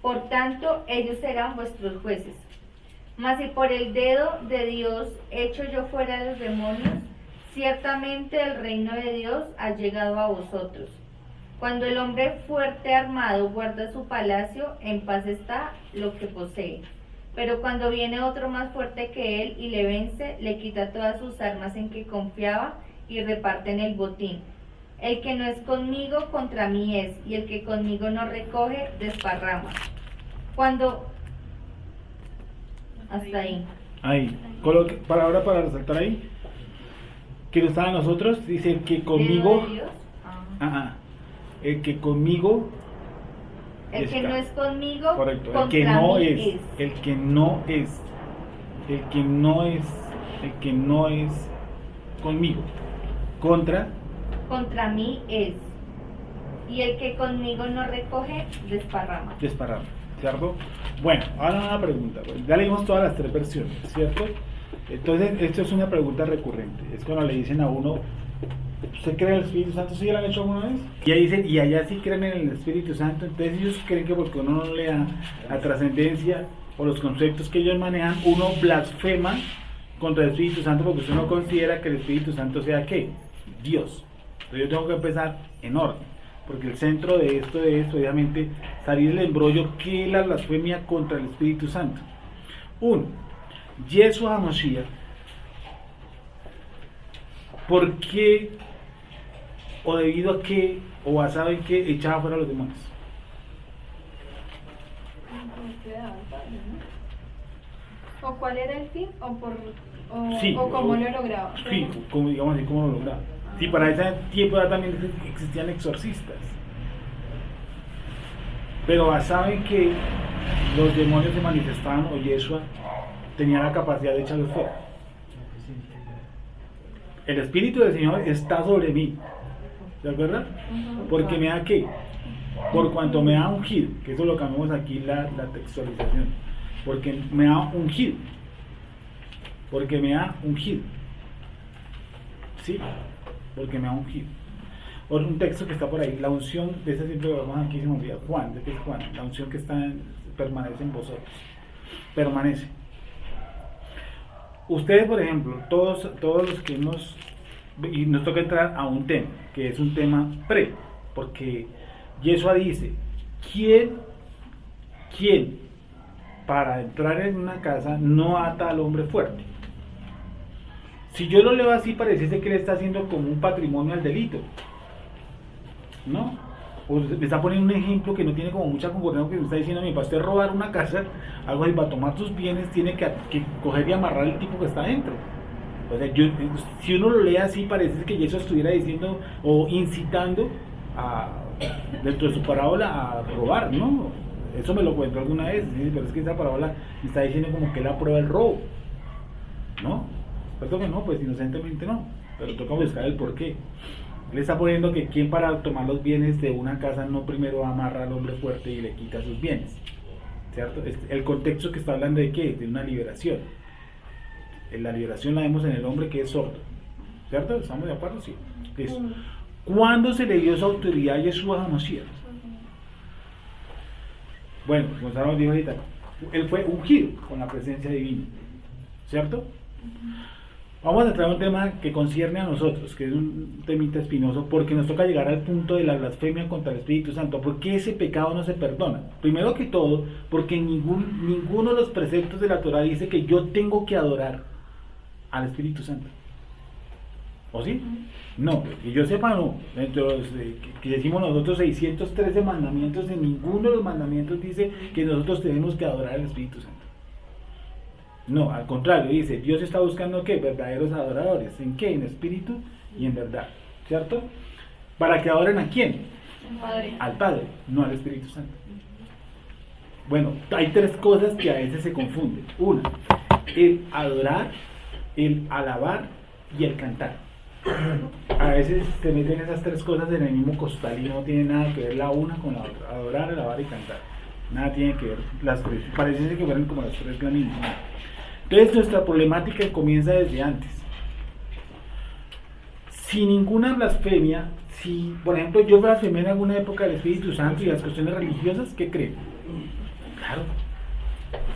Por tanto, ellos serán vuestros jueces. Mas si por el dedo de Dios echo yo fuera a los demonios, ciertamente el reino de Dios ha llegado a vosotros. Cuando el hombre fuerte armado guarda su palacio, en paz está lo que posee. Pero cuando viene otro más fuerte que él y le vence, le quita todas sus armas en que confiaba y reparten el botín. El que no es conmigo, contra mí es, y el que conmigo no recoge, desparrama. Hasta ahí. Ahí. Palabra para resaltar ahí. Que no está a nosotros. Dice el que conmigo. ¿De Dios? El que conmigo. El que no es conmigo, correcto. contra El que no mí es. El que no es. El que no es. El que no es conmigo. Contra mí es. y el que conmigo no recoge, desparrama. Desparrama, ¿cierto? Bueno, ahora una pregunta. Pues, ya leímos todas las 3 versiones, ¿cierto? Entonces, esto es una pregunta recurrente. Es cuando le dicen a uno, ¿usted cree en el Espíritu Santo? ¿Sí lo han hecho alguna vez? Y ahí dicen, y allá sí creen en el Espíritu Santo. Entonces ellos creen que porque uno no lea la trascendencia o los conceptos que ellos manejan, uno blasfema contra el Espíritu Santo porque usted no considera que el Espíritu Santo sea ¿qué? Dios. Entonces yo tengo que empezar en orden, porque el centro de esto es obviamente salir del embrollo que es la blasfemia contra el Espíritu Santo. 1. Yeshua HaMashiach, ¿por qué o debido a qué o basado en qué echaba fuera a los demonios? ¿O cuál era el fin? Sí, o cómo lo lograba? Sí, como, digamos así, cómo lo lograba. Sí, para ese tiempo ya también existían exorcistas. Pero basado en que los demonios se manifestaban o Yeshua tenía la capacidad de echarlos fuera. El Espíritu del Señor está sobre mí. ¿De acuerdo? Porque me da ¿qué? Por cuanto me ha ungido, que eso lo cambiamos aquí la textualización. Porque me ha ungido. Porque me ha ungido. ¿Sí? Porque me ha ungido. Otro un texto que está por ahí, la unción, de ese siempre lo vamos aquí, se me olvida, Juan, ¿de qué es Juan? La unción que permanece en vosotros. Permanece. Ustedes, por ejemplo, todos los que y nos toca entrar a un tema, que es un tema porque Yeshua dice, ¿quién para entrar en una casa no ata al hombre fuerte? Si yo lo leo así, pareciese que le está haciendo como un patrimonio al delito, ¿no? O me está poniendo un ejemplo que no tiene como mucha concordancia, que me está diciendo, mi pastor, robar una casa, algo así, para tomar sus bienes, tiene que coger y amarrar el tipo que está dentro. O sea, si uno lo lee así, parece que Jesús estuviera diciendo o incitando dentro de su parábola a robar, ¿no? Eso me lo cuento alguna vez, ¿sí? Pero es que esa parábola me está diciendo como que él aprueba el robo, ¿no? ¿Cierto que no? Pues inocentemente no, pero toca buscar el porqué. Le está poniendo que quien para tomar los bienes de una casa no primero amarra al hombre fuerte y le quita sus bienes, ¿cierto? El contexto que está hablando de ¿qué? De una liberación. La liberación la vemos en el hombre que es sordo, ¿cierto? ¿Estamos de acuerdo? Sí. Entonces, ¿cuándo se le dio esa autoridad a Yeshua HaMashiach? Bueno, Gonzalo dijo ahorita, él fue ungido con la presencia divina, ¿cierto? Vamos a entrar a un tema que concierne a nosotros, que es un temita espinoso, porque nos toca llegar al punto de la blasfemia contra el Espíritu Santo. ¿Por qué ese pecado no se perdona? Primero que todo, porque ninguno de los preceptos de la Torah dice que yo tengo que adorar al Espíritu Santo. ¿O sí? No, que yo sepa no. Dentro de los que decimos nosotros 613 mandamientos, en ninguno de los mandamientos dice que nosotros tenemos que adorar al Espíritu Santo. No, al contrario, dice, Dios está buscando ¿qué? Verdaderos adoradores. ¿En qué? En espíritu y en verdad, ¿cierto? ¿Para que adoren a quién? Al Padre, no al Espíritu Santo. Bueno, hay 3 cosas que a veces se confunden. Una, el adorar, el alabar y el cantar. A veces se meten esas 3 cosas en el mismo costal y no tiene nada que ver la una con la otra. Adorar, alabar y cantar. Nada tiene que ver las 3. Parece que fueran como las 3 la misma. Entonces nuestra problemática comienza desde antes. Sin ninguna blasfemia, si por ejemplo yo blasfemé en alguna época del Espíritu Santo y las cuestiones religiosas, ¿qué creen? Claro.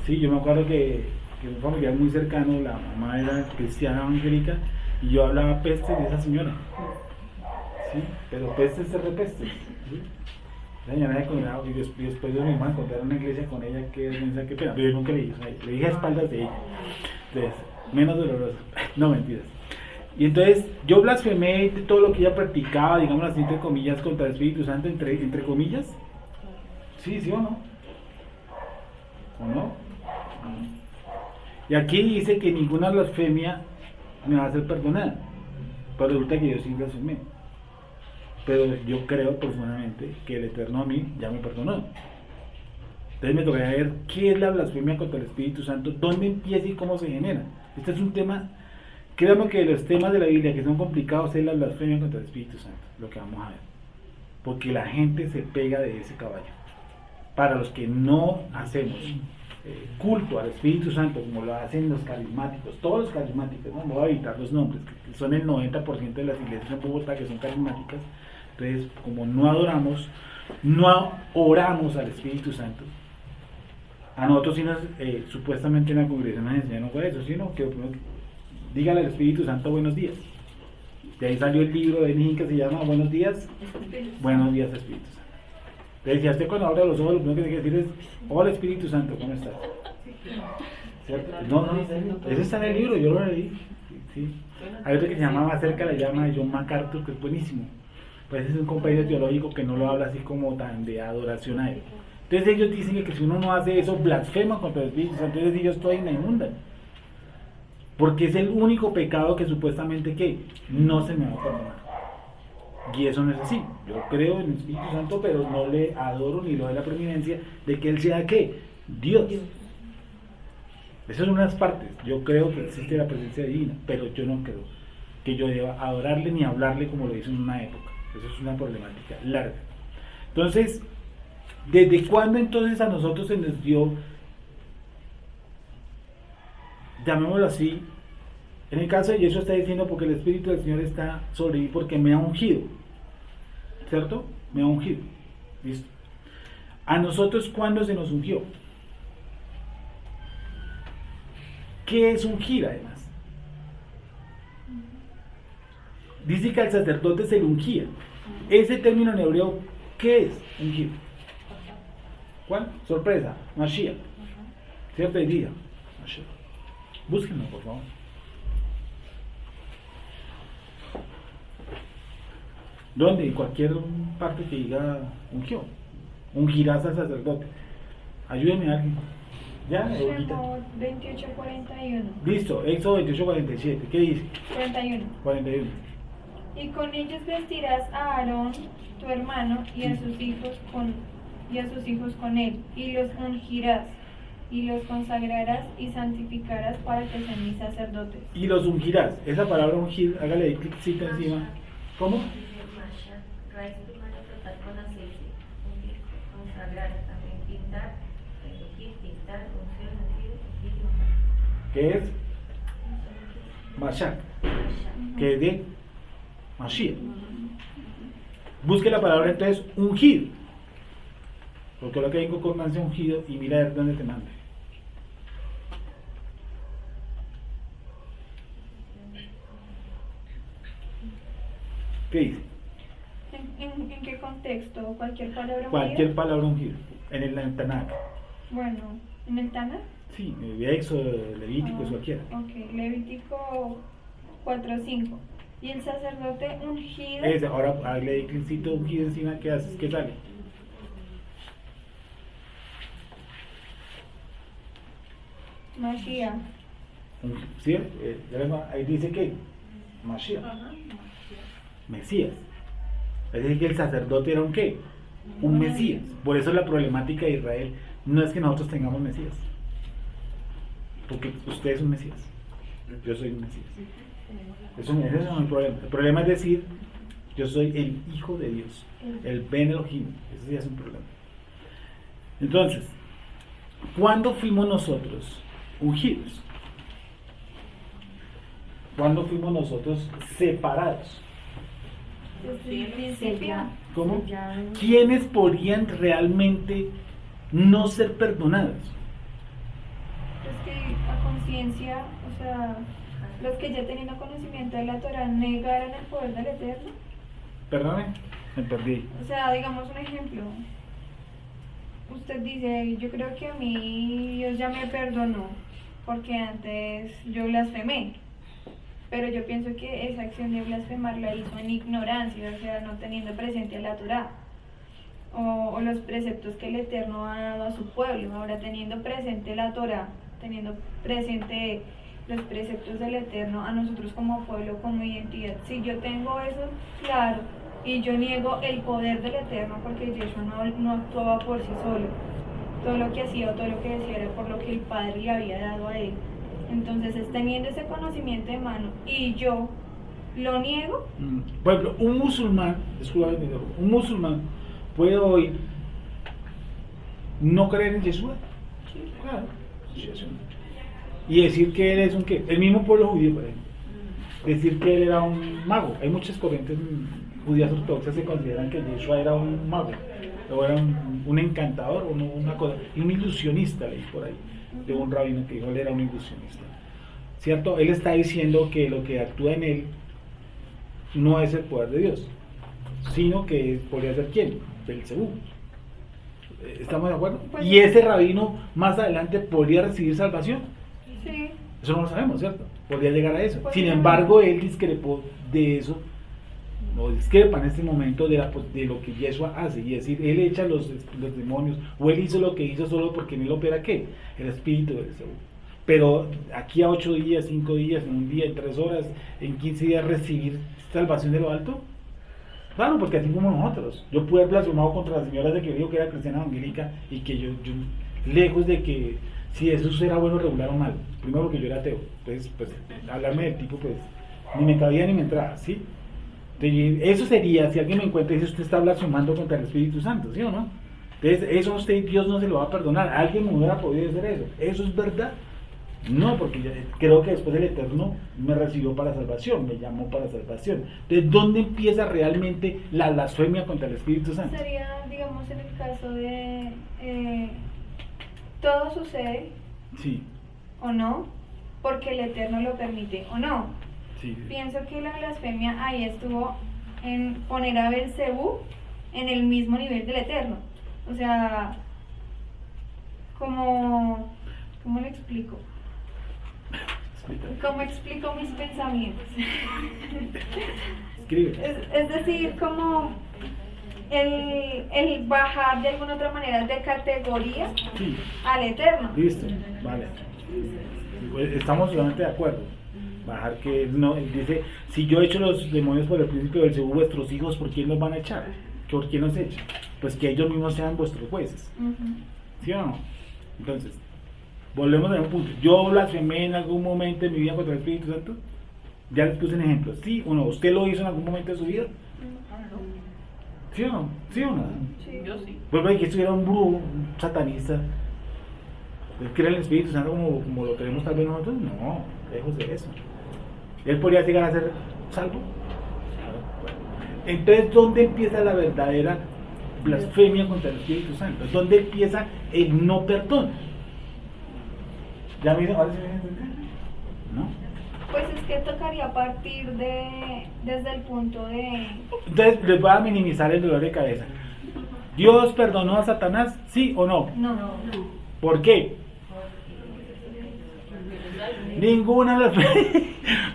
Sí, yo me acuerdo que un familiar muy cercano, la mamá era cristiana evangélica, y yo hablaba peste de esa señora. Sí, pero peste se repeste. ¿Sí? La señora se condenaba y después de mi hermano encontrar una iglesia con ella, qué vergüenza, qué pena, pero yo nunca le dije, le dije a espaldas de ella. Entonces, menos doloroso, no mentiras. Y entonces yo blasfemé de todo lo que ella practicaba, digamos así, entre comillas, contra el Espíritu Santo, entre comillas. Sí, sí o no. ¿O no? Y aquí dice que ninguna blasfemia me va a ser perdonada, pero resulta que yo sí blasfemé. Pero yo creo profundamente que el Eterno a mí ya me perdonó. Entonces me tocaría ver qué es la blasfemia contra el Espíritu Santo, dónde empieza y cómo se genera. Este es un tema, créanme que de los temas de la Biblia que son complicados es la blasfemia contra el Espíritu Santo, lo que vamos a ver. porque la gente se pega de ese caballo. Para los que no hacemos culto al Espíritu Santo, como lo hacen los carismáticos, todos los carismáticos, no voy a evitar los nombres, que son el 90% de las iglesias en Bogotá que son carismáticas. Entonces, como no adoramos, no oramos al Espíritu Santo, a nosotros sí nos, supuestamente en la congregación nos enseñaron eso, sino que dígale al Espíritu Santo buenos días. De ahí salió el libro de Nín que se llama Buenos días Espíritu Santo. Le decía, usted cuando abre los ojos, lo primero que tiene que decir es: hola Espíritu Santo, ¿cómo estás? ¿Cierto? No, eso está en el libro, yo lo leí. Sí. Hay otro que se llama Acerca la llama de John MacArthur, que es buenísimo. Pues es un compendio teológico que no lo habla así como tan de adoración a él. Entonces ellos dicen que si uno no hace eso, blasfema contra el Espíritu Santo. Entonces yo estoy en la inmunda. Porque es el único pecado que supuestamente que no se me va a perdonar. Y eso no es así. Yo creo en el Espíritu Santo, pero no le adoro ni le doy la preeminencia de que Él sea ¿qué? Dios. Esas son unas partes. Yo creo que existe la presencia divina, pero yo no creo que yo deba adorarle ni hablarle como lo hizo en una época. Eso es una problemática larga. Entonces, ¿desde cuándo entonces a nosotros se nos dio, llamémoslo así, en el caso de Jesús está diciendo porque el Espíritu del Señor está sobre mí porque me ha ungido, ¿cierto? Me ha ungido, ¿listo? A nosotros, ¿cuándo se nos ungió? ¿Qué es ungir además? Dice que al sacerdote se le ungía. Ese término en hebreo, ¿qué es ungir? ¿Cuál? Sorpresa, Mashiach. ¿Cierto? El día. Mashiach. Búsquenlo, por favor. ¿Dónde? En cualquier parte que diga ungió. Ungirás al sacerdote. Ayúdenme a alguien. ¿Ya? Éxodo 28:41. Listo, Éxodo 28:47. ¿Qué dice? 41. Y con ellos vestirás a Aarón, tu hermano, y a sus hijos con él, y los ungirás, y los consagrarás y santificarás para que sean mis sacerdotes. Y los ungirás. Esa palabra ungir, hágale ahí cliccito encima. ¿Cómo? Raíz tu mano frotar con aceite, ungir, consagrar, también pintar, ungir, pintar, ungir, ¿Qué es? Mashiach. ¿Qué es de Mashiach? Busque la palabra entonces ungir. Porque lo que hay en concordancia ungido y mira a ver dónde te manda. ¿Qué dice? ¿En qué contexto? ¿Cualquier palabra Cualquier ungida? palabra ungida. En el Tanakh. Bueno, ¿en el Tanakh? Sí, Éxodo, Levítico, cualquiera. Ok, Levítico 4:5. Y el sacerdote ungido. Ahora hágale ahí cliccito ungido encima, ¿qué haces? ¿Qué sale? Mashiach. ¿Sí? Ahí dice que Mashiach. Mesías. Es decir, que el sacerdote era un ¿qué? Un Mesías. Por eso la problemática de Israel no es que nosotros tengamos Mesías. Porque usted es un Mesías. Yo soy un Mesías. Eso no es el problema. El problema es decir, yo soy el Hijo de Dios. El Ben Elohim. Eso sí es un problema. Entonces, ¿cuándo fuimos nosotros ungidos? ¿Cuándo fuimos nosotros separados? Desde el principio. ¿Cómo? ¿Quiénes podrían realmente no ser perdonados? Es que a conciencia, o sea, los que ya teniendo conocimiento de la Torah negaran el poder del Eterno. Perdóname, me perdí. O sea, digamos un ejemplo. Usted dice, yo creo que a mí Dios ya me perdonó porque antes yo blasfemé. Pero yo pienso que esa acción de blasfemar la hizo en ignorancia, o sea, no teniendo presente la Torah o los preceptos que el Eterno ha dado a su pueblo. Ahora teniendo presente la Torah, teniendo presente los preceptos del Eterno a nosotros como pueblo, como identidad. Si yo tengo eso claro y yo niego el poder del Eterno porque Yeshua no actuaba por sí solo, todo lo que hacía o todo lo que decía era por lo que el Padre le había dado a él. Entonces es teniendo ese conocimiento de mano y yo lo niego. Por ejemplo, un musulmán puede hoy no creer en Yeshua. Claro. Y decir que él es un qué, el mismo pueblo judío, por ejemplo. Decir que él era un mago. Hay muchas corrientes judías ortodoxas que consideran que Yeshua era un mago, o era un encantador, o una cosa, un ilusionista, leí por ahí, de un rabino que dijo él era un ilusionista. ¿Cierto? Él está diciendo que lo que actúa en él no es el poder de Dios, sino que podría ser ¿quién? Belcebú. ¿Estamos de acuerdo? Pues, y ese rabino más adelante podría recibir salvación. Sí. Eso no lo sabemos, ¿cierto? Podría llegar a eso. Pues, Sin embargo, él discrepó de eso, no discrepa en este momento de lo que Yeshua hace, y es decir, él echa los demonios, o él hizo lo que hizo solo porque en él opera ¿qué? El espíritu del Señor. Pero aquí a 8 días, 5 días, en un día, en 3 horas, en 15 días recibir salvación de lo alto. Claro, porque así como nosotros, yo pude haber blasfemado contra las señoras de que dijo que era cristiana evangélica, y que yo lejos de que si eso era bueno, regular o mal, primero porque yo era ateo, entonces pues hablarme del tipo pues ni me cabía ni me entraba, ¿sí? Entonces, eso sería, si alguien me encuentra y dice usted está blasfemando contra el Espíritu Santo, ¿sí o no? Entonces eso a usted Dios no se lo va a perdonar, alguien me hubiera podido hacer eso es verdad. No, porque creo que después el Eterno me recibió para salvación, me llamó para salvación. Entonces, ¿dónde empieza realmente la blasfemia contra el Espíritu Santo? Sería, digamos, en el caso de todo sucede, Sí, o no, porque el Eterno lo permite, o no. sí. Pienso que la blasfemia ahí estuvo en poner a Belcebú en el mismo nivel del Eterno. O sea, ¿cómo le explico? ¿Cómo explico mis pensamientos? Escribe. Es decir, como el bajar de alguna otra manera de categoría Sí. al Eterno. Listo, vale. Estamos totalmente de acuerdo. Bajar que no, dice, si yo echo los demonios por el principio del Seúl, vuestros hijos, ¿por quién los van a echar? ¿Por quién los echan? Pues que ellos mismos sean vuestros jueces. ¿Sí o no? Entonces, volvemos a un punto. ¿Yo blasfemé en algún momento de mi vida contra el Espíritu Santo? Ya les puse un ejemplo. ¿Sí o no? ¿Usted lo hizo en algún momento de su vida? ¿Sí o no? ¿Sí o no? Sí. Yo sí. Vuelvo a que estuviera un brujo, un satanista. ¿Él cree en el Espíritu Santo como lo queremos tal vez nosotros? No, lejos de eso. ¿Él podría llegar a ser salvo? Entonces, ¿dónde empieza la verdadera blasfemia contra el Espíritu Santo? ¿Dónde empieza el no perdón? ¿Ya miren? ¿Ahora sí me entienden? ¿No? Pues es que tocaría partir desde el punto de... Entonces, les voy a minimizar el dolor de cabeza. ¿Dios perdonó a Satanás? ¿Sí o no? No. ¿Por qué? Ninguna de las...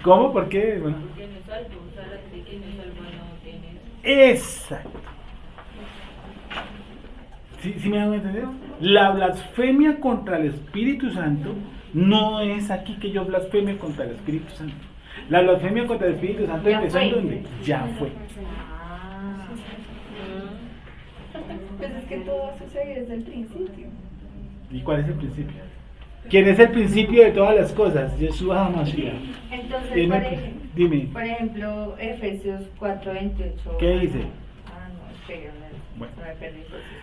¿Cómo? ¿Por qué? Bueno. Porque no es salvo, o sea, la que no es salvo no tiene... Exacto. ¿Sí me han entendido? La blasfemia contra el Espíritu Santo no es aquí que yo blasfeme contra el Espíritu Santo. La blasfemia contra el Espíritu Santo Ya empezó fue. en donde ya fue. Pues es que todo sucede desde el principio. ¿Y cuál es el principio? ¿Quién es el principio de todas las cosas? Yeshua HaMashiach. Entonces, Dime. por ejemplo, Efesios 4:28. ¿Qué dice? No, espera, Bueno. me perdí.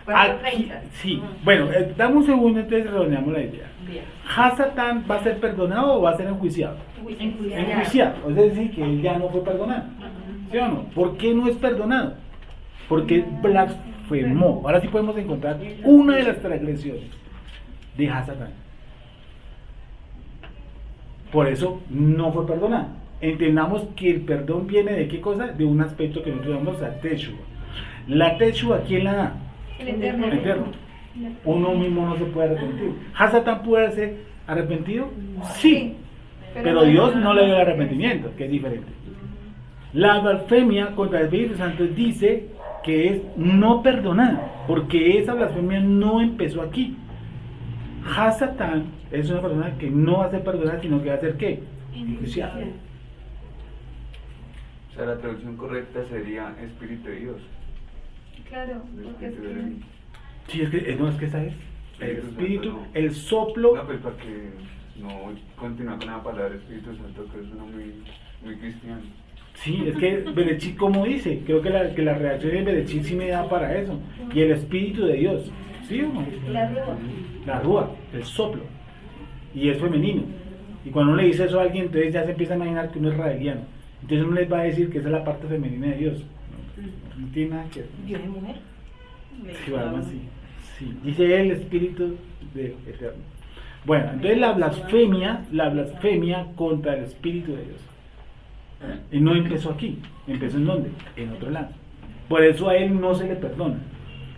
Aquí, 4:30. sí, bueno, dame un segundo, entonces redondeamos la idea. Bien. ¿Hasatán va a ser perdonado o va a ser enjuiciado? Enjuiciado, es decir, que él ya no fue perdonado. ¿Sí o no? ¿Por qué no es perdonado? Porque blasfemó. Ahora sí podemos encontrar una de las transgresiones de Hasatán. Por eso no fue perdonado. Entendamos que el perdón viene de qué cosa? De un aspecto que nosotros llamamos la Teshua. La Teshua, ¿quién la da? El Eterno. El Eterno. Uno mismo no se puede arrepentir. ¿Hasatán puede ser arrepentido? Sí. Pero Dios no le dio el arrepentimiento, que es diferente. La blasfemia contra el Espíritu Santo dice que es no perdonar, porque esa blasfemia no empezó aquí. Hasatán es una persona que no va a ser perdonada, sino que va a ser ¿qué? Enjuiciada. O sea, la traducción correcta sería Espíritu de Dios. Claro, porque es Espíritu de que... Dios. Sí, es que esa es. El Espíritu espíritu, Santo, no. el soplo. No, pues para que no continúa con la palabra Espíritu Santo, que es una muy cristiana. Sí, es que Berechit, como dice, creo que la reacción de Berechit sí me da para eso. Y el Espíritu de Dios, ¿sí o no? La rúa, el soplo. Y es femenino. Y cuando uno le dice eso a alguien, entonces ya se empieza a imaginar que uno es raeliano. Entonces uno les va a decir que esa es la parte femenina de Dios. No tiene nada que ver. Dios es mujer. Sí, o algo así. Sí, dice el Espíritu de Eterno. Bueno, entonces la blasfemia contra el Espíritu de Dios. Y no empezó aquí, empezó ¿en dónde? En otro lado. Por eso a él no se le perdona.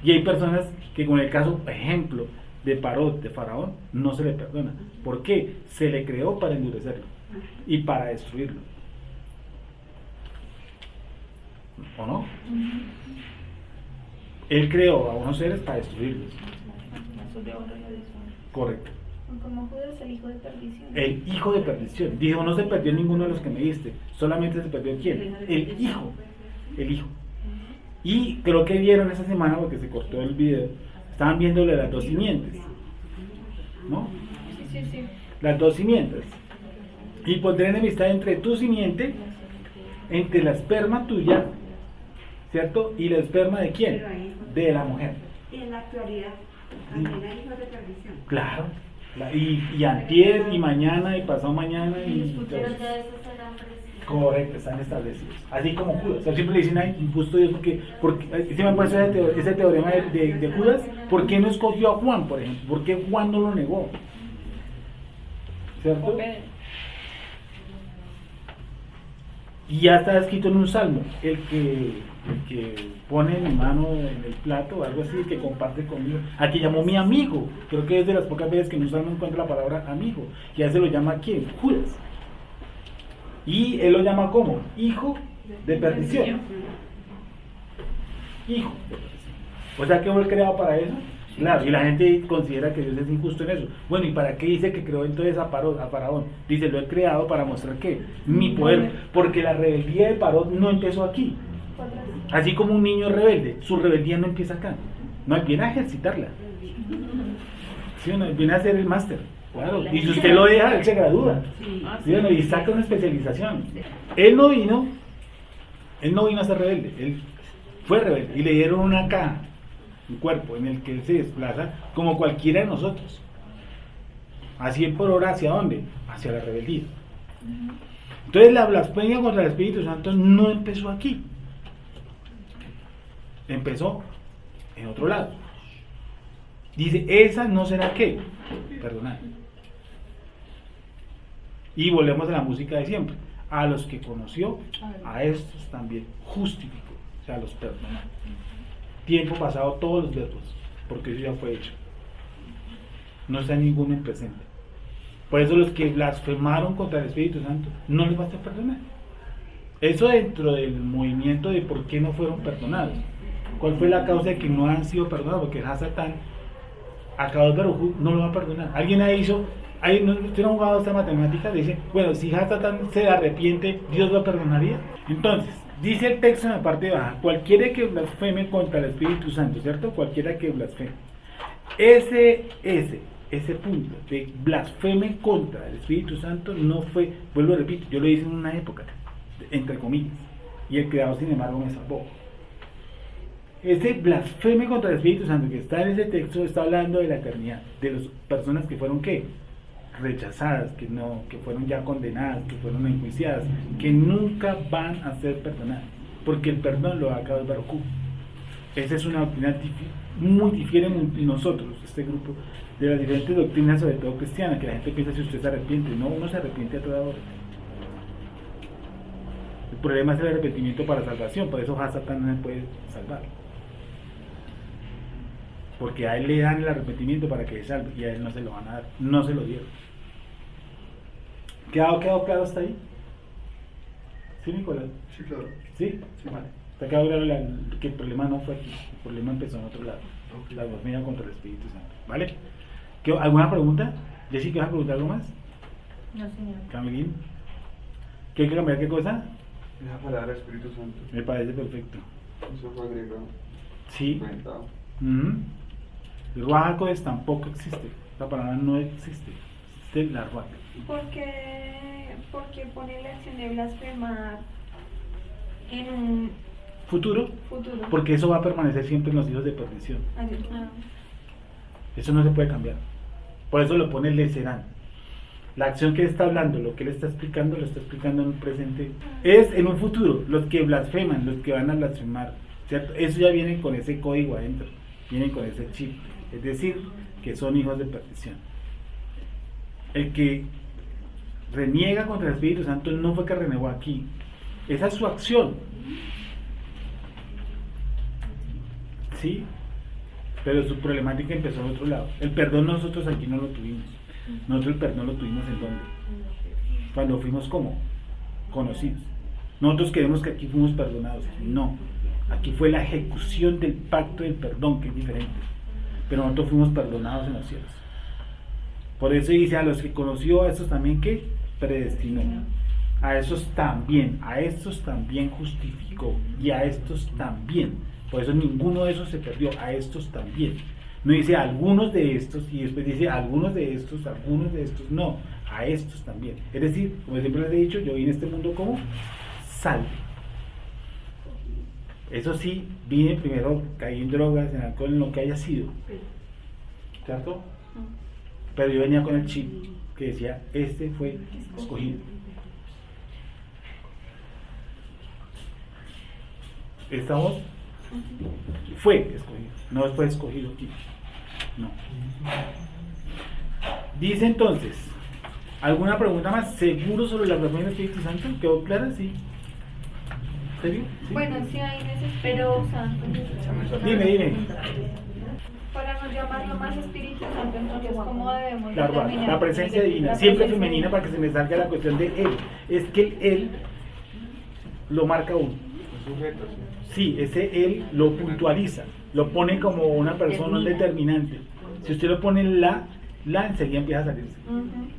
Y hay personas que con el caso, ejemplo, de Parot, de Faraón, no se le perdona. ¿Por qué? Se le creó para endurecerlo y para destruirlo. ¿O no? Él creó a unos seres para destruirlos. Correcto. Como Judas, el hijo de perdición. El hijo de perdición. Dijo, no se perdió ninguno de los que me diste. Solamente se perdió ¿quién? El hijo. El hijo. Y creo que vieron esa semana, porque se cortó el video, estaban viéndole las dos simientes. ¿No? Sí. Las dos simientes. Y pondré enemistad entre tu simiente, entre la esperma tuya, ¿cierto? Y la esperma de quién? De la mujer. Y en la actualidad también hay hijos de perdición. Claro. Y antier, y mañana, y pasado mañana, y Pero ya esos serán precisos. correcto, están establecidos. Así como Judas. O sea, siempre le dicen, ay, injusto Dios, porque si me parece ese teorema de Judas, ¿por qué no escogió a Juan, por ejemplo? ¿Por qué Juan no lo negó? ¿Cierto? Y ya está escrito en un salmo, el que pone mi mano en el plato o algo así, que comparte conmigo, a que llamó mi amigo. Creo que es de las pocas veces que en un salmo encuentra la palabra amigo. Y a ese lo llama ¿quién? Judas. Y él lo llama ¿cómo? Hijo de perdición. Hijo de perdición. O sea que fue creado para eso. Claro, y la gente considera que Dios es injusto en eso. Bueno, ¿y para qué dice que creó entonces a Faraón? Dice, lo he creado para mostrar que mi poder, porque la rebeldía de Parot no empezó aquí. Así como un niño rebelde, su rebeldía no empieza acá. No, él viene a ejercitarla. ¿Sí o no? Viene a ser el máster. Claro. Y si usted lo deja, él se gradúa. ¿Sí o no? Y saca una especialización. Él no vino a ser rebelde, él fue rebelde y le dieron una caja, un cuerpo en el que él se desplaza como cualquiera de nosotros. A 100 por hora, ¿hacia dónde? Hacia la rebeldía. Entonces la blasfemia contra el Espíritu Santo no empezó aquí. Empezó en otro lado. Dice, esa no será ¿qué? Perdonad. Y volvemos a la música de siempre. A los que conoció, a estos también justificó. O sea, los perdonó. Tiempo pasado todos los verbos, porque eso ya fue hecho. No está ninguno en presente. Por eso los que blasfemaron contra el Espíritu Santo no les va a ser perdonar. Eso dentro del movimiento de por qué no fueron perdonados. ¿Cuál fue la causa de que no han sido perdonados? Porque Hasatán, a Kadosh Baruj Hu, no lo va a perdonar. Alguien ha dicho, usted no ha jugado esta matemática, dice, bueno, si Hasatán se arrepiente, ¿Dios lo perdonaría? Entonces, dice el texto en la parte baja, cualquiera que blasfeme contra el Espíritu Santo, ¿cierto? Cualquiera que blasfeme. Ese punto de blasfeme contra el Espíritu Santo no fue, vuelvo a repetir, yo lo hice en una época, entre comillas, y el Creador sin embargo me salvó. Ese blasfeme contra el Espíritu Santo que está en ese texto está hablando de la eternidad, de las personas que fueron ¿qué? Rechazadas, que fueron ya condenadas, que fueron enjuiciadas, que nunca van a ser perdonadas, porque el perdón lo da Kadosh Baruj Hu. Esa es una doctrina muy difiere en nosotros, este grupo, de las diferentes doctrinas, sobre todo cristianas, que la gente piensa si usted se arrepiente. No, uno se arrepiente a toda hora. El problema es el arrepentimiento para salvación, por eso Hasatán no se puede salvar. Porque a él le dan el arrepentimiento para que se salve y a él no se lo van a dar, no se lo dieron. ¿Quedó claro hasta ahí? ¿Sí, Nicolás? Sí, claro. ¿Sí? Sí, vale. Está quedado claro que el problema no fue aquí, el problema empezó en otro lado. La blasfemia contra el Espíritu Santo. ¿Vale? ¿Alguna pregunta? ¿Jessica, vas a preguntar algo más? No, señor. Camilín. ¿Qué hay que cambiar qué cosa? Esa palabra Espíritu Santo. Me parece perfecto. Eso fue agregado. Sí. Inventado. El Ruach HaKodesh tampoco existe. La palabra no existe. Existe la Ruach. Porque pone la acción de blasfemar en un futuro, futuro. porque eso va a permanecer siempre en los hijos de perdición. Así. Eso no se puede cambiar. Por eso lo pone le serán. La acción que él está hablando, lo que él está explicando, lo está explicando en un presente. Es en un futuro, los que blasfeman, los que van a blasfemar, ¿cierto? Eso ya viene con ese código adentro, vienen con ese chip. Es decir, que son hijos de perdición. El que reniega contra el Espíritu Santo no fue que renegó aquí. Esa es su acción. ¿Sí? Pero su problemática empezó en otro lado. El perdón nosotros aquí no lo tuvimos. Nosotros el perdón lo tuvimos en donde. Cuando fuimos como conocidos. Nosotros creemos que aquí fuimos perdonados. No. Aquí fue la ejecución del pacto del perdón, que es diferente. Pero nosotros fuimos perdonados en los cielos. Por eso dice, a los que conoció, a estos también que predestinó. A estos también justificó. Y a estos también. Por eso ninguno de esos se perdió, a estos también. No dice algunos de estos y después dice algunos de estos, no, a estos también. Es decir, como siempre les he dicho, yo vine a este mundo como salvo. Eso sí, vine primero, caí en drogas, en alcohol, en lo que haya sido. ¿Cierto? Pero yo venía con el chip que decía, este fue escogido. Estamos, fue escogido, no fue escogido aquí. No. Dice entonces, ¿alguna pregunta más? ¿Seguro sobre la persona del Espíritu Santo? ¿Quedó clara? Sí. ¿Serio? ¿Sí? Bueno, sí hay veces, pero Dime. para no llamarlo más Espíritu Santo, entonces ¿cómo debemos Claro, determinar? la presencia divina, La siempre presencia femenina para que se me salga la cuestión de él. Es que el él lo marca uno. Sujeto, Sí, ese él lo puntualiza, lo pone como una persona determinante. Si usted lo pone la enseguida empieza a salirse.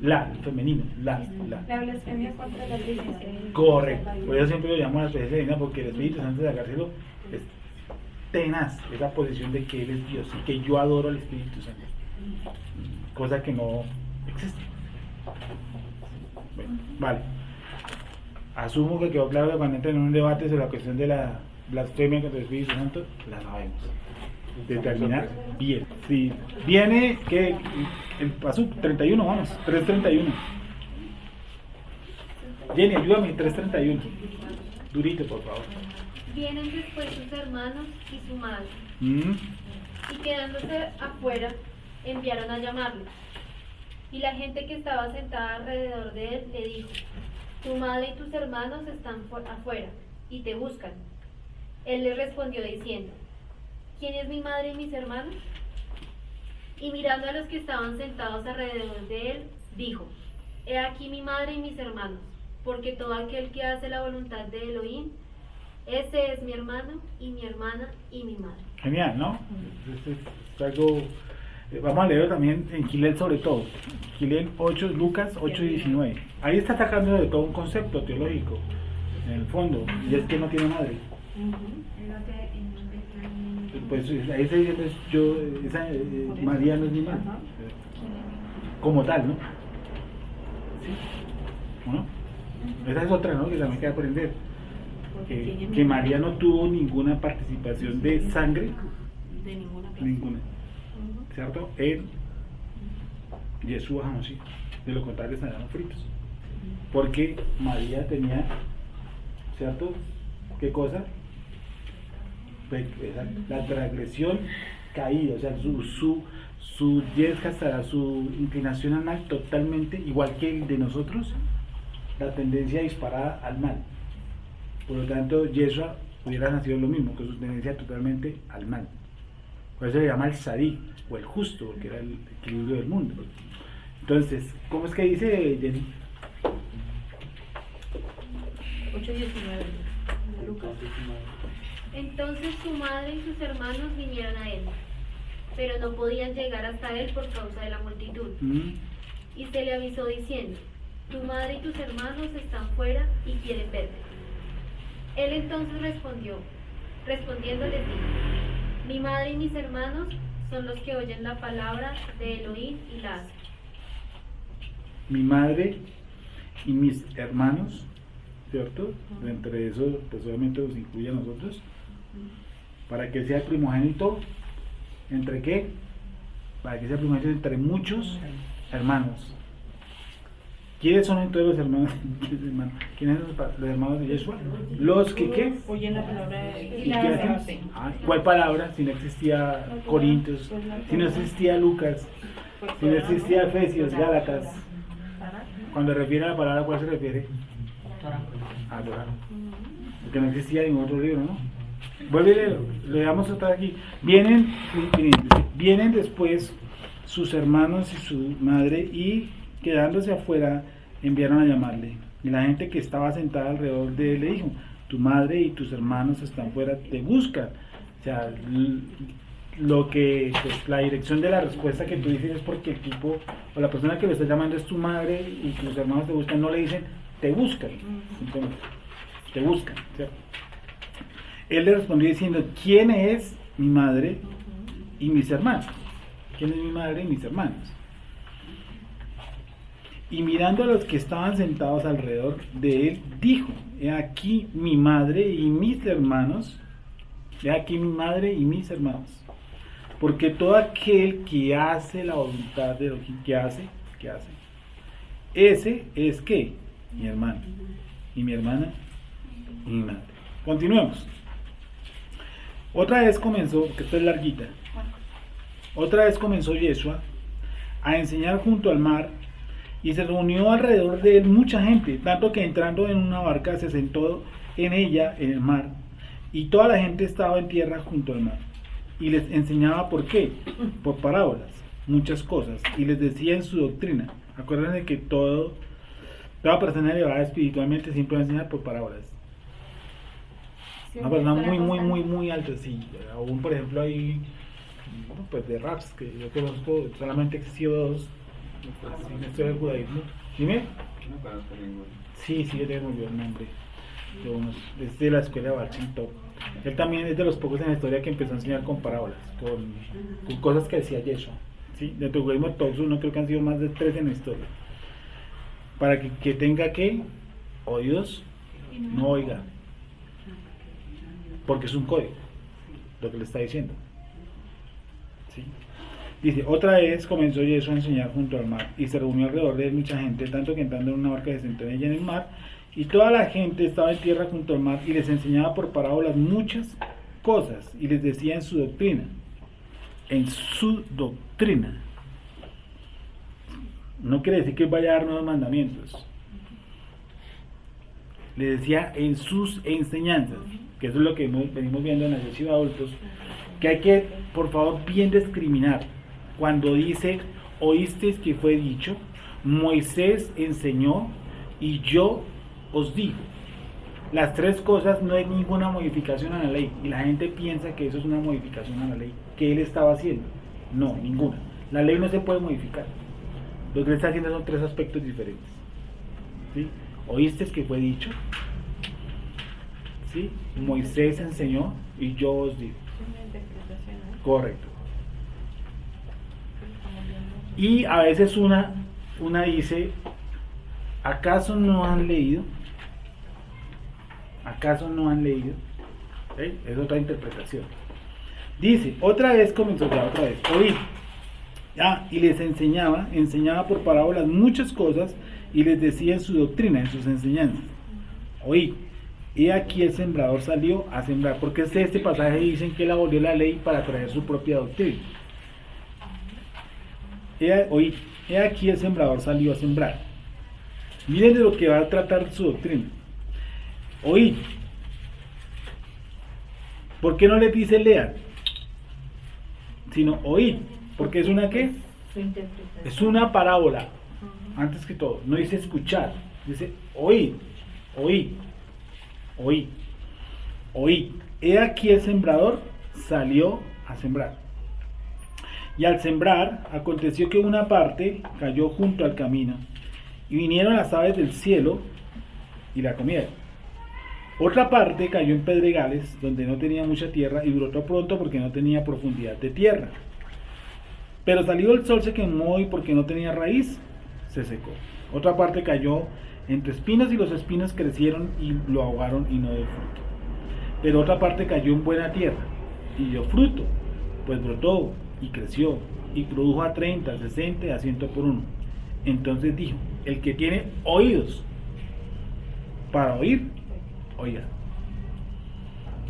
La, el femenino, la. La blasfemia contra la presencia. Correcto. Por eso siempre lo llamo a la presencia divina, porque el Espíritu Santo de sacárselo es tenaz, esa posición de que Él es Dios y que yo adoro al Espíritu Santo. Cosa que no existe. Bueno, vale. Asumo que quedó claro que cuando entren en un debate sobre la cuestión de la blasfemia contra el Espíritu Santo, la sabemos. Determinar bien. Si viene, que el paso 31, vamos, 331. Jenny, ayúdame, 331. Durito, por favor. Vienen después sus hermanos y su madre, Mm. y quedándose afuera, enviaron a llamarle. Y la gente que estaba sentada alrededor de él le dijo: tu madre y tus hermanos están afuera y te buscan. Él les respondió diciendo: ¿quién es mi madre y mis hermanos? Y mirando a los que estaban sentados alrededor de él, dijo: he aquí mi madre y mis hermanos, porque todo aquel que hace la voluntad de Elohim, ese es mi hermano y mi hermana y mi madre. Genial, ¿no? Es algo. Vamos a leerlo también en Gilel sobre todo. Gilel 8, Lucas 8 y 19. Ahí está sacando de todo un concepto teológico, en el fondo, y es que no tiene madre. Pues ahí se dice, pues, María no es mi madre. Como tal, ¿no? ¿Sí? ¿O no? Esa es otra, ¿no? Que también hay que aprender. Que María no tuvo ninguna participación de sangre. De ninguna clase. Ninguna. ¿Cierto? En Yeshua HaMashiach. De lo contrario estaríamos fritos. Porque María tenía, ¿cierto? ¿Qué cosa? La transgresión caída, o sea, su yesca, su inclinación al mal totalmente igual que el de nosotros, la tendencia disparada al mal. Por lo tanto, Yeshua hubiera nacido lo mismo, con su tendencia totalmente al mal. Por eso se llama el Sadí, o el justo, porque era el equilibrio del mundo. Entonces, ¿cómo es que dice Jenny? 8:19 de Lucas. Entonces su madre y sus hermanos vinieron a él, pero no podían llegar hasta él por causa de la multitud. Y se le avisó diciendo: tu madre y tus hermanos están fuera y quieren verte. Él entonces respondiendo les dijo: mi madre y mis hermanos son los que oyen la palabra de Elohim y la hacen. Mi madre y mis hermanos ¿cierto? Entre eso, pues obviamente nos incluye a nosotros, para que sea primogénito, ¿entre qué? Para que sea primogénito entre muchos hermanos. ¿Quiénes son entonces los hermanos? ¿Quiénes son los hermanos de Yeshua? Los que ¿qué? Oyen la palabra de ¿Y qué hacen? ¿Cuál palabra? Si no existía Corintios, si no existía Lucas, si no existía Efesios, Gálatas. Cuando refiere a la palabra, ¿a cuál se refiere? A Torah. Porque no existía ningún otro libro, ¿no? Vuelve y le damos otra aquí. Vienen después sus hermanos y su madre y quedándose afuera enviaron a llamarle. Y la gente que estaba sentada alrededor de él le dijo: tu madre y tus hermanos están fuera, te buscan. O sea, lo que pues, la dirección de la respuesta que tú dices es porque el tipo o la persona que lo está llamando es tu madre y que los hermanos te buscan, no le dicen te buscan, simplemente te buscan, ¿cierto? Él le respondió diciendo: ¿quién es mi madre y mis hermanos? ¿Quién es mi madre y mis hermanos? Y mirando a los que estaban sentados alrededor de él, dijo: he aquí mi madre y mis hermanos, he aquí mi madre y mis hermanos. Porque todo aquel que hace la voluntad de lo que hace, ese es que mi hermano, y mi hermana, y mi madre. Continuemos. Otra vez comenzó, porque esto es larguita, otra vez comenzó Yeshua a enseñar junto al mar, y se reunió alrededor de él mucha gente, tanto que entrando en una barca se sentó en ella, en el mar, y toda la gente estaba en tierra junto al mar. Y les enseñaba por qué, por parábolas, muchas cosas, y les decía en su doctrina. Acuérdense que toda persona elevada espiritualmente siempre va a enseñar por parábolas. Una persona muy alta, sí. Aún por ejemplo hay pues de raps que yo conozco, solamente existió dos en la historia del judaísmo. Dime. No conozco ninguno. Sí, yo tengo el nombre de unos, es de la escuela de Barchintop. Él también es de los pocos en la historia que empezó a enseñar con parábolas, con cosas que decía Yeshua, ¿sí? De tu judaísmo ortodoxo no creo que han sido más de 3 en la historia. Para que tenga que oídos, no oiga, porque es un código lo que le está diciendo, ¿sí? Dice: otra vez comenzó Yeshua a enseñar junto al mar, y se reunió alrededor de él mucha gente, tanto que entrando en una barca se sentó en ella en el mar, y toda la gente estaba en tierra junto al mar, y les enseñaba por parábolas muchas cosas, y les decía en su doctrina. No quiere decir que vaya a dar nuevos mandamientos. Le decía en sus enseñanzas, que eso es lo que venimos viendo en la sesión de adultos, que hay que, por favor, bien discriminar. Cuando dice: oísteis que fue dicho, Moisés enseñó y yo os digo. Las 3 cosas no hay ninguna modificación a la ley, y la gente piensa que eso es una modificación a la ley que él estaba haciendo. No, ninguna. La ley no se puede modificar. Lo que él está haciendo son 3 aspectos diferentes, ¿sí? Oísteis que fue dicho, ¿sí? Moisés enseñó y yo os digo. Correcto. Y a veces una dice: ¿acaso no han leído? ¿Acaso no han leído? ¿Sí? Es otra interpretación. Dice: otra vez comenzó, oíd. Y les enseñaba por parábolas muchas cosas, y les decía en su doctrina, en sus enseñanzas: oíd, he aquí el sembrador salió a sembrar. Porque este pasaje dicen que él abolió la ley para traer su propia doctrina. Oíd, he aquí el sembrador salió a sembrar. Miren de lo que va a tratar su doctrina. Oíd. ¿Por qué no les dice lean? Sino oíd. Porque es una ¿qué? Es una parábola. Antes que todo. No dice escuchar. Dice oíd. He aquí el sembrador salió a sembrar. Y al sembrar, aconteció que una parte cayó junto al camino, y vinieron las aves del cielo y la comieron. Otra parte cayó en pedregales, donde no tenía mucha tierra, y brotó pronto porque no tenía profundidad de tierra. Pero salió el sol, se quemó, y porque no tenía raíz, se secó. Otra parte cayó entre espinos y los espinos crecieron y lo ahogaron y no dio fruto. Pero otra parte cayó en buena tierra y dio fruto, pues brotó y creció y produjo a 30, 60 y a 100 por uno. Entonces dijo, el que tiene oídos para oír, oiga.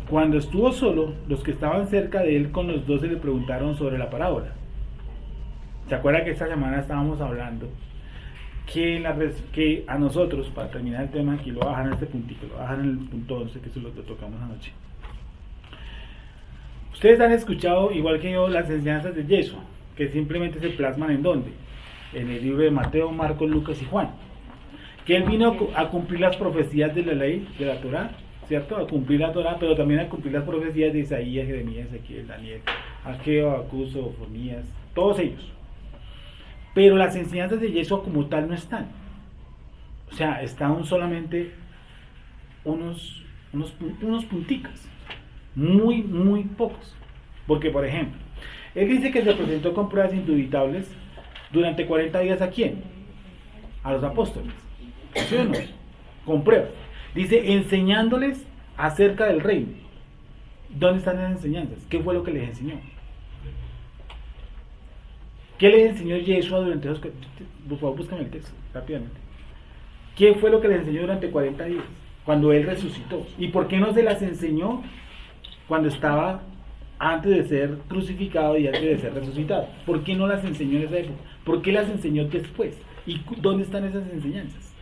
Cuando estuvo solo, los que estaban cerca de él con los 12 le preguntaron sobre la parábola. ¿Se acuerda que esta semana estábamos hablando que a nosotros, para terminar el tema, aquí lo bajan en este puntito, lo bajan en el punto 11, que eso es lo que tocamos anoche? Ustedes han escuchado, igual que yo, las enseñanzas de Yeshua, que simplemente se plasman en ¿dónde? En el libro de Mateo, Marcos, Lucas y Juan. Que él vino a cumplir las profecías de la ley, de la Torá, ¿cierto? A cumplir la Torá, pero también a cumplir las profecías de Isaías, Jeremías, Ezequiel, Daniel, Ageo, Habacuc, Sofonías, todos ellos. Pero las enseñanzas de Yeshua como tal no están. O sea, están solamente unos punticas. Muy, muy pocos. Porque, por ejemplo, él dice que se presentó con pruebas indubitables durante 40 días ¿a quién? A los apóstoles. ¿Sí o no? Con pruebas. Dice, enseñándoles acerca del reino. ¿Dónde están las enseñanzas? ¿Qué fue lo que les enseñó? ¿Qué les enseñó Yeshua durante esos... Por favor, búscame el texto, rápidamente. ¿Qué fue lo que les enseñó durante 40 días? Cuando él resucitó. ¿Y por qué no se las enseñó cuando estaba antes de ser crucificado y antes de ser resucitado? ¿Por qué no las enseñó en esa época? ¿Por qué las enseñó después? ¿Y dónde están esas enseñanzas?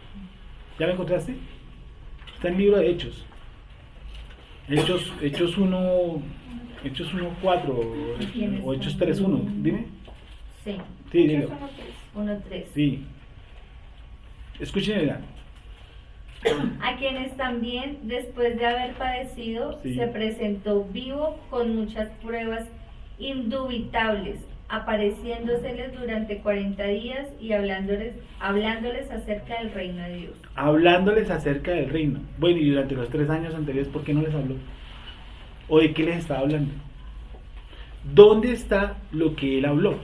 ¿Ya lo encontraste? Está en el libro de Hechos. Hechos 1, Hechos 1:4 o Hechos 3:1, dime. Sí. Sí, dilo. 1:3. Sí. Escúchenla. A quienes también, después de haber padecido, Sí. se presentó vivo con muchas pruebas indubitables, apareciéndoseles durante 40 días y hablándoles acerca del reino de Dios. Hablándoles acerca del reino. Bueno, y durante los 3 años anteriores, ¿por qué no les habló? ¿O de qué les estaba hablando? ¿Dónde está lo que él habló?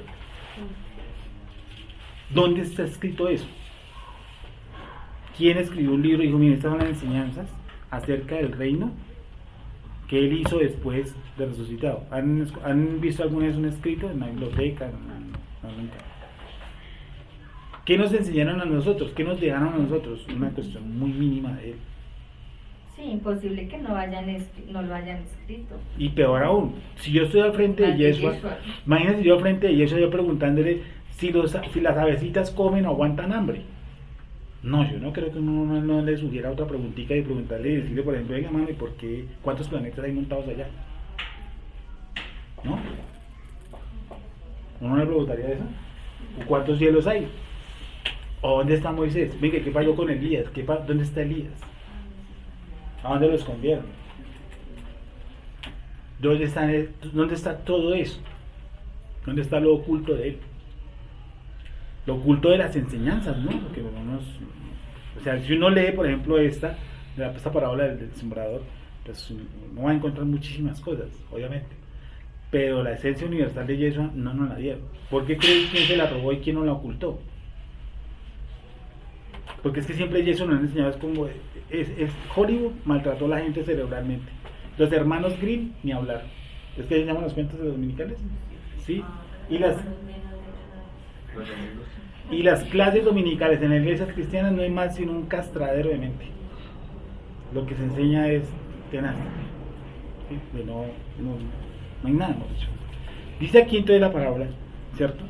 ¿Dónde está escrito eso? ¿Quién escribió un libro y dijo, miren, estas son las enseñanzas acerca del reino que él hizo después de resucitado? ¿Han visto alguna vez un escrito en la biblioteca? No, nunca. ¿Qué nos enseñaron a nosotros? ¿Qué nos dejaron a nosotros? Una cuestión muy mínima de él. Sí, imposible que no lo hayan escrito. Y peor aún, si yo estoy al frente de Yeshua, imagínense yo al frente de Yeshua, yo preguntándole si las avecitas comen o aguantan hambre. No, yo no creo que uno no le sugiera otra preguntita y preguntarle y decirle, por ejemplo, venga, mano, ¿y por qué? ¿Cuántos planetas hay montados allá? ¿No? ¿Uno le preguntaría eso? ¿O cuántos cielos hay? ¿O dónde está Moisés? Venga, ¿qué pasó con Elías? ¿Dónde está Elías? ¿A dónde lo escondieron? ¿Dónde está todo eso? ¿Dónde está lo oculto de él? Lo oculto de las enseñanzas, ¿no? Porque o sea, si uno lee, por ejemplo, esta parábola del sembrador, pues uno va a encontrar muchísimas cosas, obviamente. Pero la esencia universal de Yeshua no nos la dieron. ¿Por qué creen quién se la robó y quién no la ocultó? Porque es que siempre Yeshua nos ha enseñado, es como Hollywood maltrató a la gente cerebralmente. Los hermanos Grimm, ni hablar. ¿Es que llaman los cuentos de los dominicales? Sí. Y las clases dominicales en las iglesias cristianas no hay más sino un castradero de mente. Lo que se enseña es tenaz. ¿Sí? No hay nada más dicho. Dice aquí entonces la parábola, ¿cierto?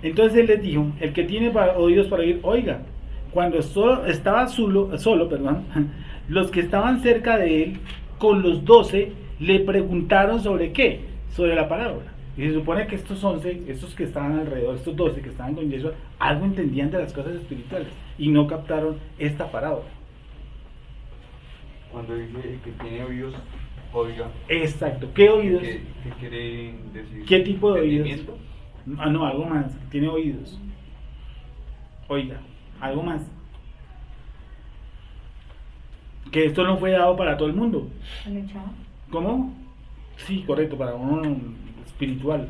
Entonces él les dijo, el que tiene oídos para oír, oiga. Cuando estaba solo, los que estaban cerca de él, con los 12, le preguntaron sobre qué, sobre la parábola. Y se supone que estos 11, estos que estaban alrededor, estos 12 que estaban con Yeshua, algo entendían de las cosas espirituales y no captaron esta parábola. Cuando dice que tiene oídos, oiga. Exacto, ¿qué oídos? ¿Qué quiere decir? ¿Qué tipo de oídos? No, algo más, tiene oídos. Oiga, algo más. Que esto no fue dado para todo el mundo. ¿Cómo? Sí, correcto, para uno espiritual.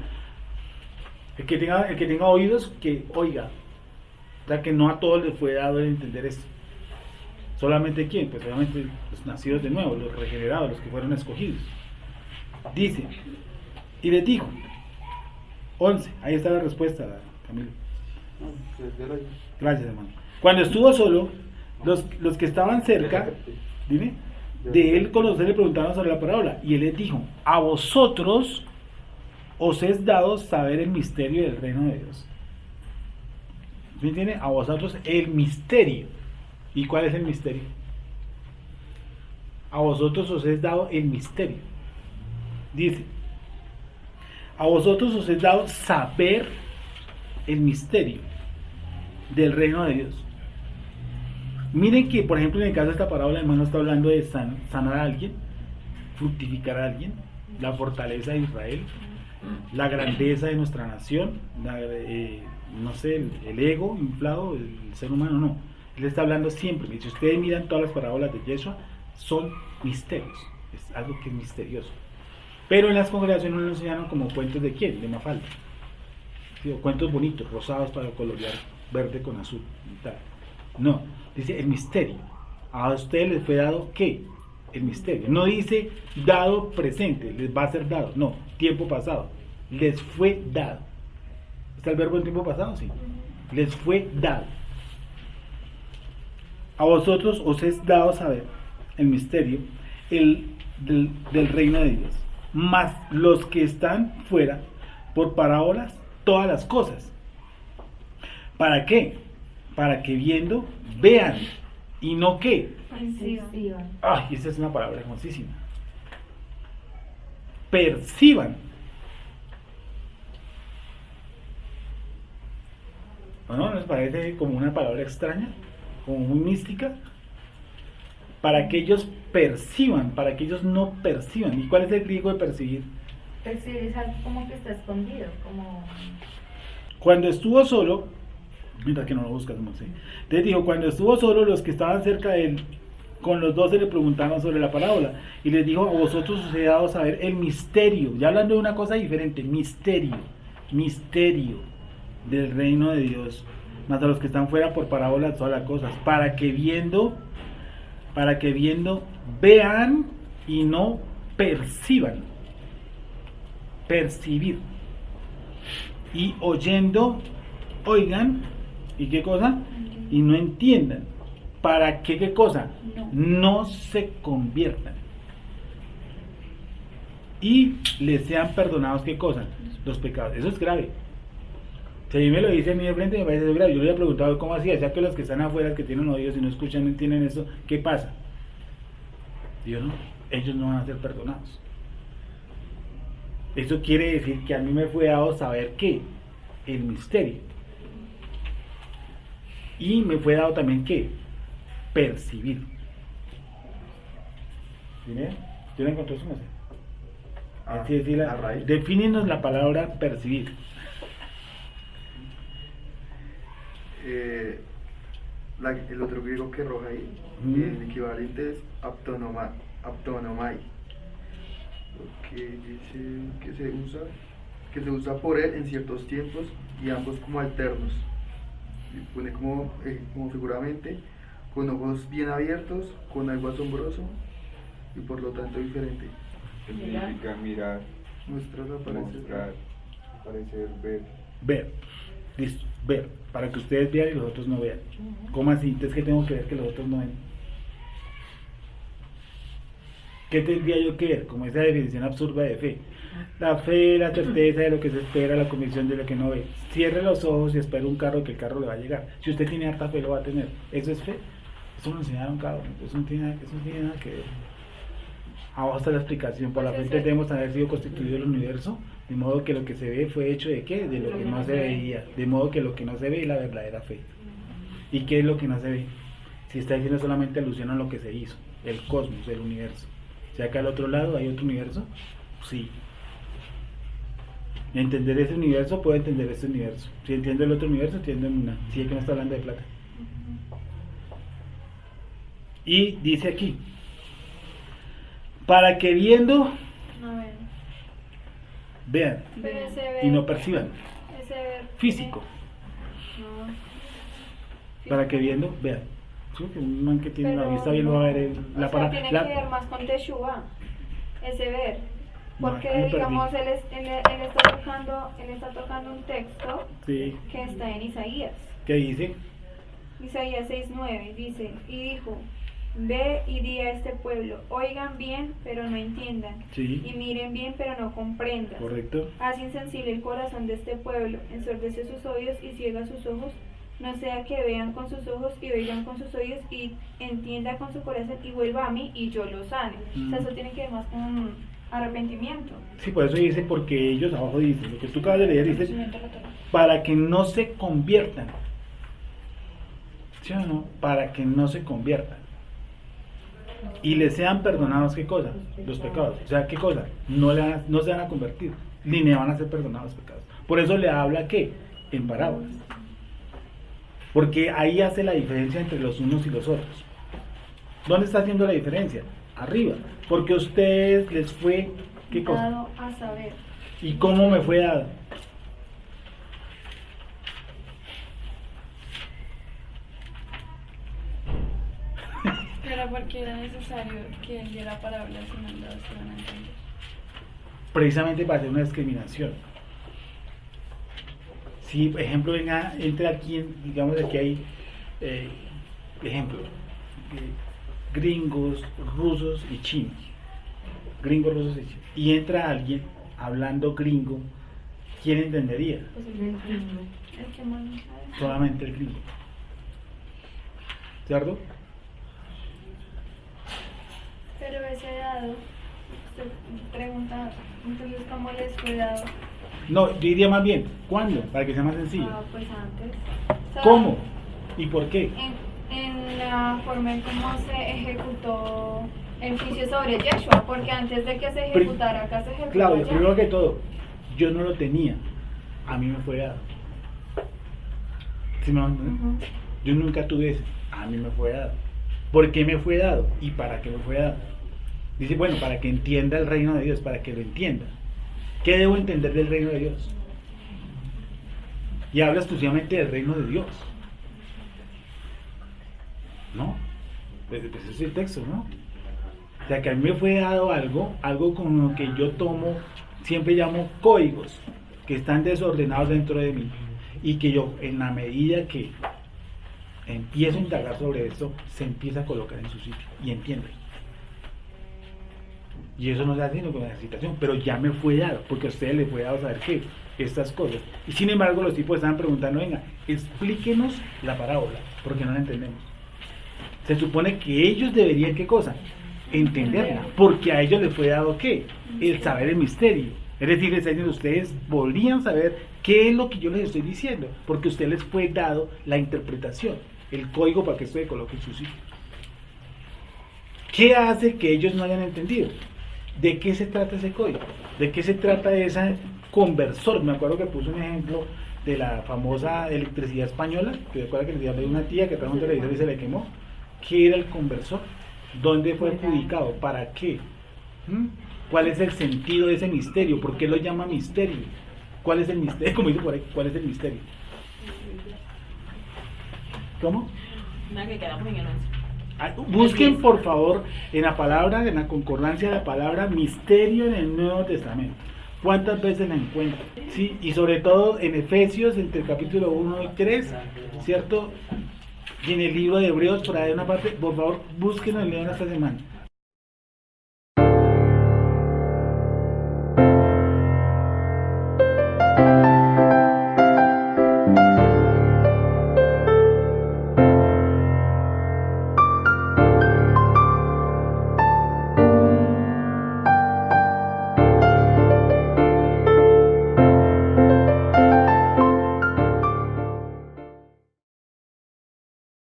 El que tenga oídos, que oiga. O sea que no a todos les fue dado el entender esto. ¿Solamente quién? Pues obviamente los nacidos de nuevo, los regenerados, los que fueron escogidos. Dice, y les dijo, 11, ahí está la respuesta, Camilo. Gracias, hermano. Cuando estuvo solo, los que estaban cerca, dime, de él conocer le preguntaron sobre la parábola, y él les dijo, a vosotros os es dado saber el misterio del reino de Dios. ¿Me entiende? A vosotros el misterio. ¿Y cuál es el misterio? A vosotros os es dado el misterio. Dice, a vosotros os es dado saber el misterio del reino de Dios. Miren que, por ejemplo, en el caso de esta parábola, el hermano está hablando de sanar a alguien, fructificar a alguien, la fortaleza de Israel, la grandeza de nuestra nación, no sé, el ego inflado, el ser humano, no. Él está hablando siempre. Si ustedes miran todas las parábolas de Yeshua, son misterios. Es algo que es misterioso. Pero en las congregaciones nos enseñaron como cuentos de quién, de Mafalda. ¿Sí? O cuentos bonitos, rosados para colorear verde con azul y tal. No, dice el misterio. A ustedes les fue dado ¿qué? El misterio. No dice dado presente, les va a ser dado. No, tiempo pasado. Les fue dado. ¿Está el verbo en tiempo pasado? Sí. Les fue dado. A vosotros os es dado saber el misterio del reino de Dios. Mas los que están fuera, por parábolas, todas las cosas. ¿Para qué? Para que viendo, vean, y no ¿qué? Perciban. Ay, esa es una palabra hermosísima. Perciban. ¿No les parece como una palabra extraña? Como muy mística, para que ellos perciban, para que ellos no perciban. ¿Y cuál es el griego de percibir? Percibir es algo como que está escondido, como... Cuando estuvo solo, mira que no lo buscas, no sé. Entonces dijo, cuando estuvo solo, los que estaban cerca de él, con los 12 le preguntaron sobre la parábola, y les dijo, a vosotros os he dado saber el misterio, ya hablando de una cosa diferente, misterio del reino de Dios. Más a los que están fuera por parábolas todas las cosas, para que viendo vean y no perciban. Percibir. Y oyendo oigan, ¿y qué cosa? Y no entiendan. ¿Para que qué cosa? No se conviertan. Y les sean perdonados, ¿qué cosa? Los pecados. Eso es grave. Si a mí me lo dice a mí de frente, me parece grave. Yo le había preguntado cómo hacía, ya que los que están afuera, que tienen oídos y no escuchan, no entienden eso, ¿qué pasa? Digo, no, ellos no van a ser perdonados. Eso quiere decir que a mí me fue dado saber ¿qué? El misterio. Y me fue dado también ¿qué? Percibir. ¿Tiene? ¿Yo la encontré eso? Defínenos la palabra percibir. El otro griego que arroja ahí, el equivalente es aptonomai, que dice que se usa por él en ciertos tiempos y ambos como alternos. Y pone como figuramente, con ojos bien abiertos, con algo asombroso y por lo tanto diferente. Significa mirar, mostrar, aparecer, ver. Ver, listo, ver, para que ustedes vean y los otros no vean. ¿Cómo así? Entonces, ¿qué tengo que ver que los otros no ven? ¿Qué tendría yo que ver? Como esa definición absurda de fe. La fe, la certeza de lo que se espera, la convicción de lo que no ve. Cierre los ojos y espere un carro, que el carro le va a llegar. Si usted tiene harta fe, lo va a tener. ¿Eso es fe? Eso lo enseñaron cada uno. Eso no tiene nada que ver. Abajo está la explicación. Por la fe entendemos haber sido constituido el universo, de modo que lo que se ve fue hecho de ¿qué? De lo que no se veía. De modo que lo que no se ve es la verdadera fe. ¿Y qué es lo que no se ve? Si está diciendo solamente alusión a lo que se hizo, el cosmos, el universo. O sea que al otro lado hay otro universo, sí. Entender ese universo, puedo entender este universo. Si entiendo el otro universo, entiendo en una. Si es que no está hablando de plata. Y dice aquí, para que viendo, vean y no perciban. Físico. Para que viendo, vean. Sí, que un man que tiene la Pero vista bien lo va a ver o sea, tiene que ver más con Teshuvah, ese ver. Porque, ahí me perdí. digamos, él está tocando un texto Sí. que está en Isaías. ¿Qué dice? Isaías 6:9 dice, y dijo, ve y di a este pueblo, oigan bien, pero no entiendan, Sí. y miren bien, pero no comprendan. Correcto. Haz insensible el corazón de este pueblo, ensordece sus oídos y ciega sus ojos, no sea que vean con sus ojos y oigan con sus oídos y entienda con su corazón y vuelva a mí y yo lo sane. O sea, eso tiene que ver más con arrepentimiento. Sí, por eso dice, porque ellos abajo dicen, lo que tú acabas de leer dice, para que no se conviertan. ¿Sí o no? Para que no se conviertan. Y les sean perdonados, ¿qué cosa? Los pecados. O sea, ¿qué cosa? No se van a convertir, ni le van a ser perdonados los pecados. Por eso le habla, ¿qué? En parábolas. Porque ahí hace la diferencia entre los unos y los otros. ¿Dónde está haciendo la diferencia? Arriba. Porque a ustedes les fue, ¿qué cosa? Dado a saber. ¿Y cómo me fue dado? Era porque era necesario que él diera parábolas y no las iban a entender. Precisamente para hacer una discriminación. Si, por ejemplo, venga, entra aquí, digamos, aquí hay, ejemplo, gringos, rusos y chinos. Gringos, rusos y chinos. Y entra alguien hablando gringo, ¿quién entendería? El que más no sabe. Solamente el gringo. ¿Cierto? Pero ese dado, usted pregunta, entonces, ¿cómo les fue dado? No, yo diría más bien, ¿cuándo? Para que sea más sencillo. Pues antes. O sea, ¿Cómo? ¿Y por qué? En la forma en cómo se ejecutó el juicio sobre Yeshua, porque antes de que se ejecutara acá se ejecutó Claudio, allá. primero que todo, yo no lo tenía, a mí me fue dado. ¿Sí me van a entender? Ujú. Yo nunca tuve eso, a mí me fue dado. ¿Por qué me fue dado? ¿Y para qué me fue dado? Dice, bueno, para que entienda el reino de Dios, para que lo entienda. ¿Qué debo entender del reino de Dios? Y habla exclusivamente del reino de Dios. ¿No? Pues ese es el texto, ¿no? O sea, que a mí me fue dado algo con lo que yo tomo, siempre llamo códigos, que están desordenados dentro de mí, y que yo, en la medida que empiezo a indagar sobre esto, se empieza a colocar en su sitio, y entiende. Y eso no se hace sino con la ejercitación, pero ya me fue dado, porque a ustedes les fue dado saber qué, estas cosas. Y sin embargo, los tipos estaban preguntando, venga, explíquenos la parábola, porque no la entendemos. Se supone que ellos deberían, ¿qué cosa? Entenderla, porque a ellos les fue dado ¿qué? El saber el misterio. Es decir, les está diciendo, ustedes podrían saber qué es lo que yo les estoy diciendo, porque a ustedes les fue dado la interpretación, el código para que esto se coloque en su sitio. ¿Qué hace que ellos no hayan entendido? ¿De qué se trata ese código? ¿De qué se trata ese conversor? Me acuerdo que puse un ejemplo de la famosa electricidad española, que recuerda que les hablé de una tía que trajo un televisor y se le quemó. ¿Qué era el conversor? ¿Dónde fue adjudicado? ¿Para qué? ¿Cuál es el sentido de ese misterio? ¿Por qué lo llama misterio? ¿Cuál es el misterio? Como dice por ahí, ¿cuál es el misterio? ¿Cómo? Nada, que quedamos en el 11. Busquen por favor en la palabra, en la concordancia de la palabra misterio en el Nuevo Testamento. ¿Cuántas veces la encuentran? ¿Sí? Y sobre todo en Efesios, entre el capítulo 1 y 3, ¿cierto? Y en el libro de Hebreos, por ahí en una parte, por favor, búsquenlo en esta semana.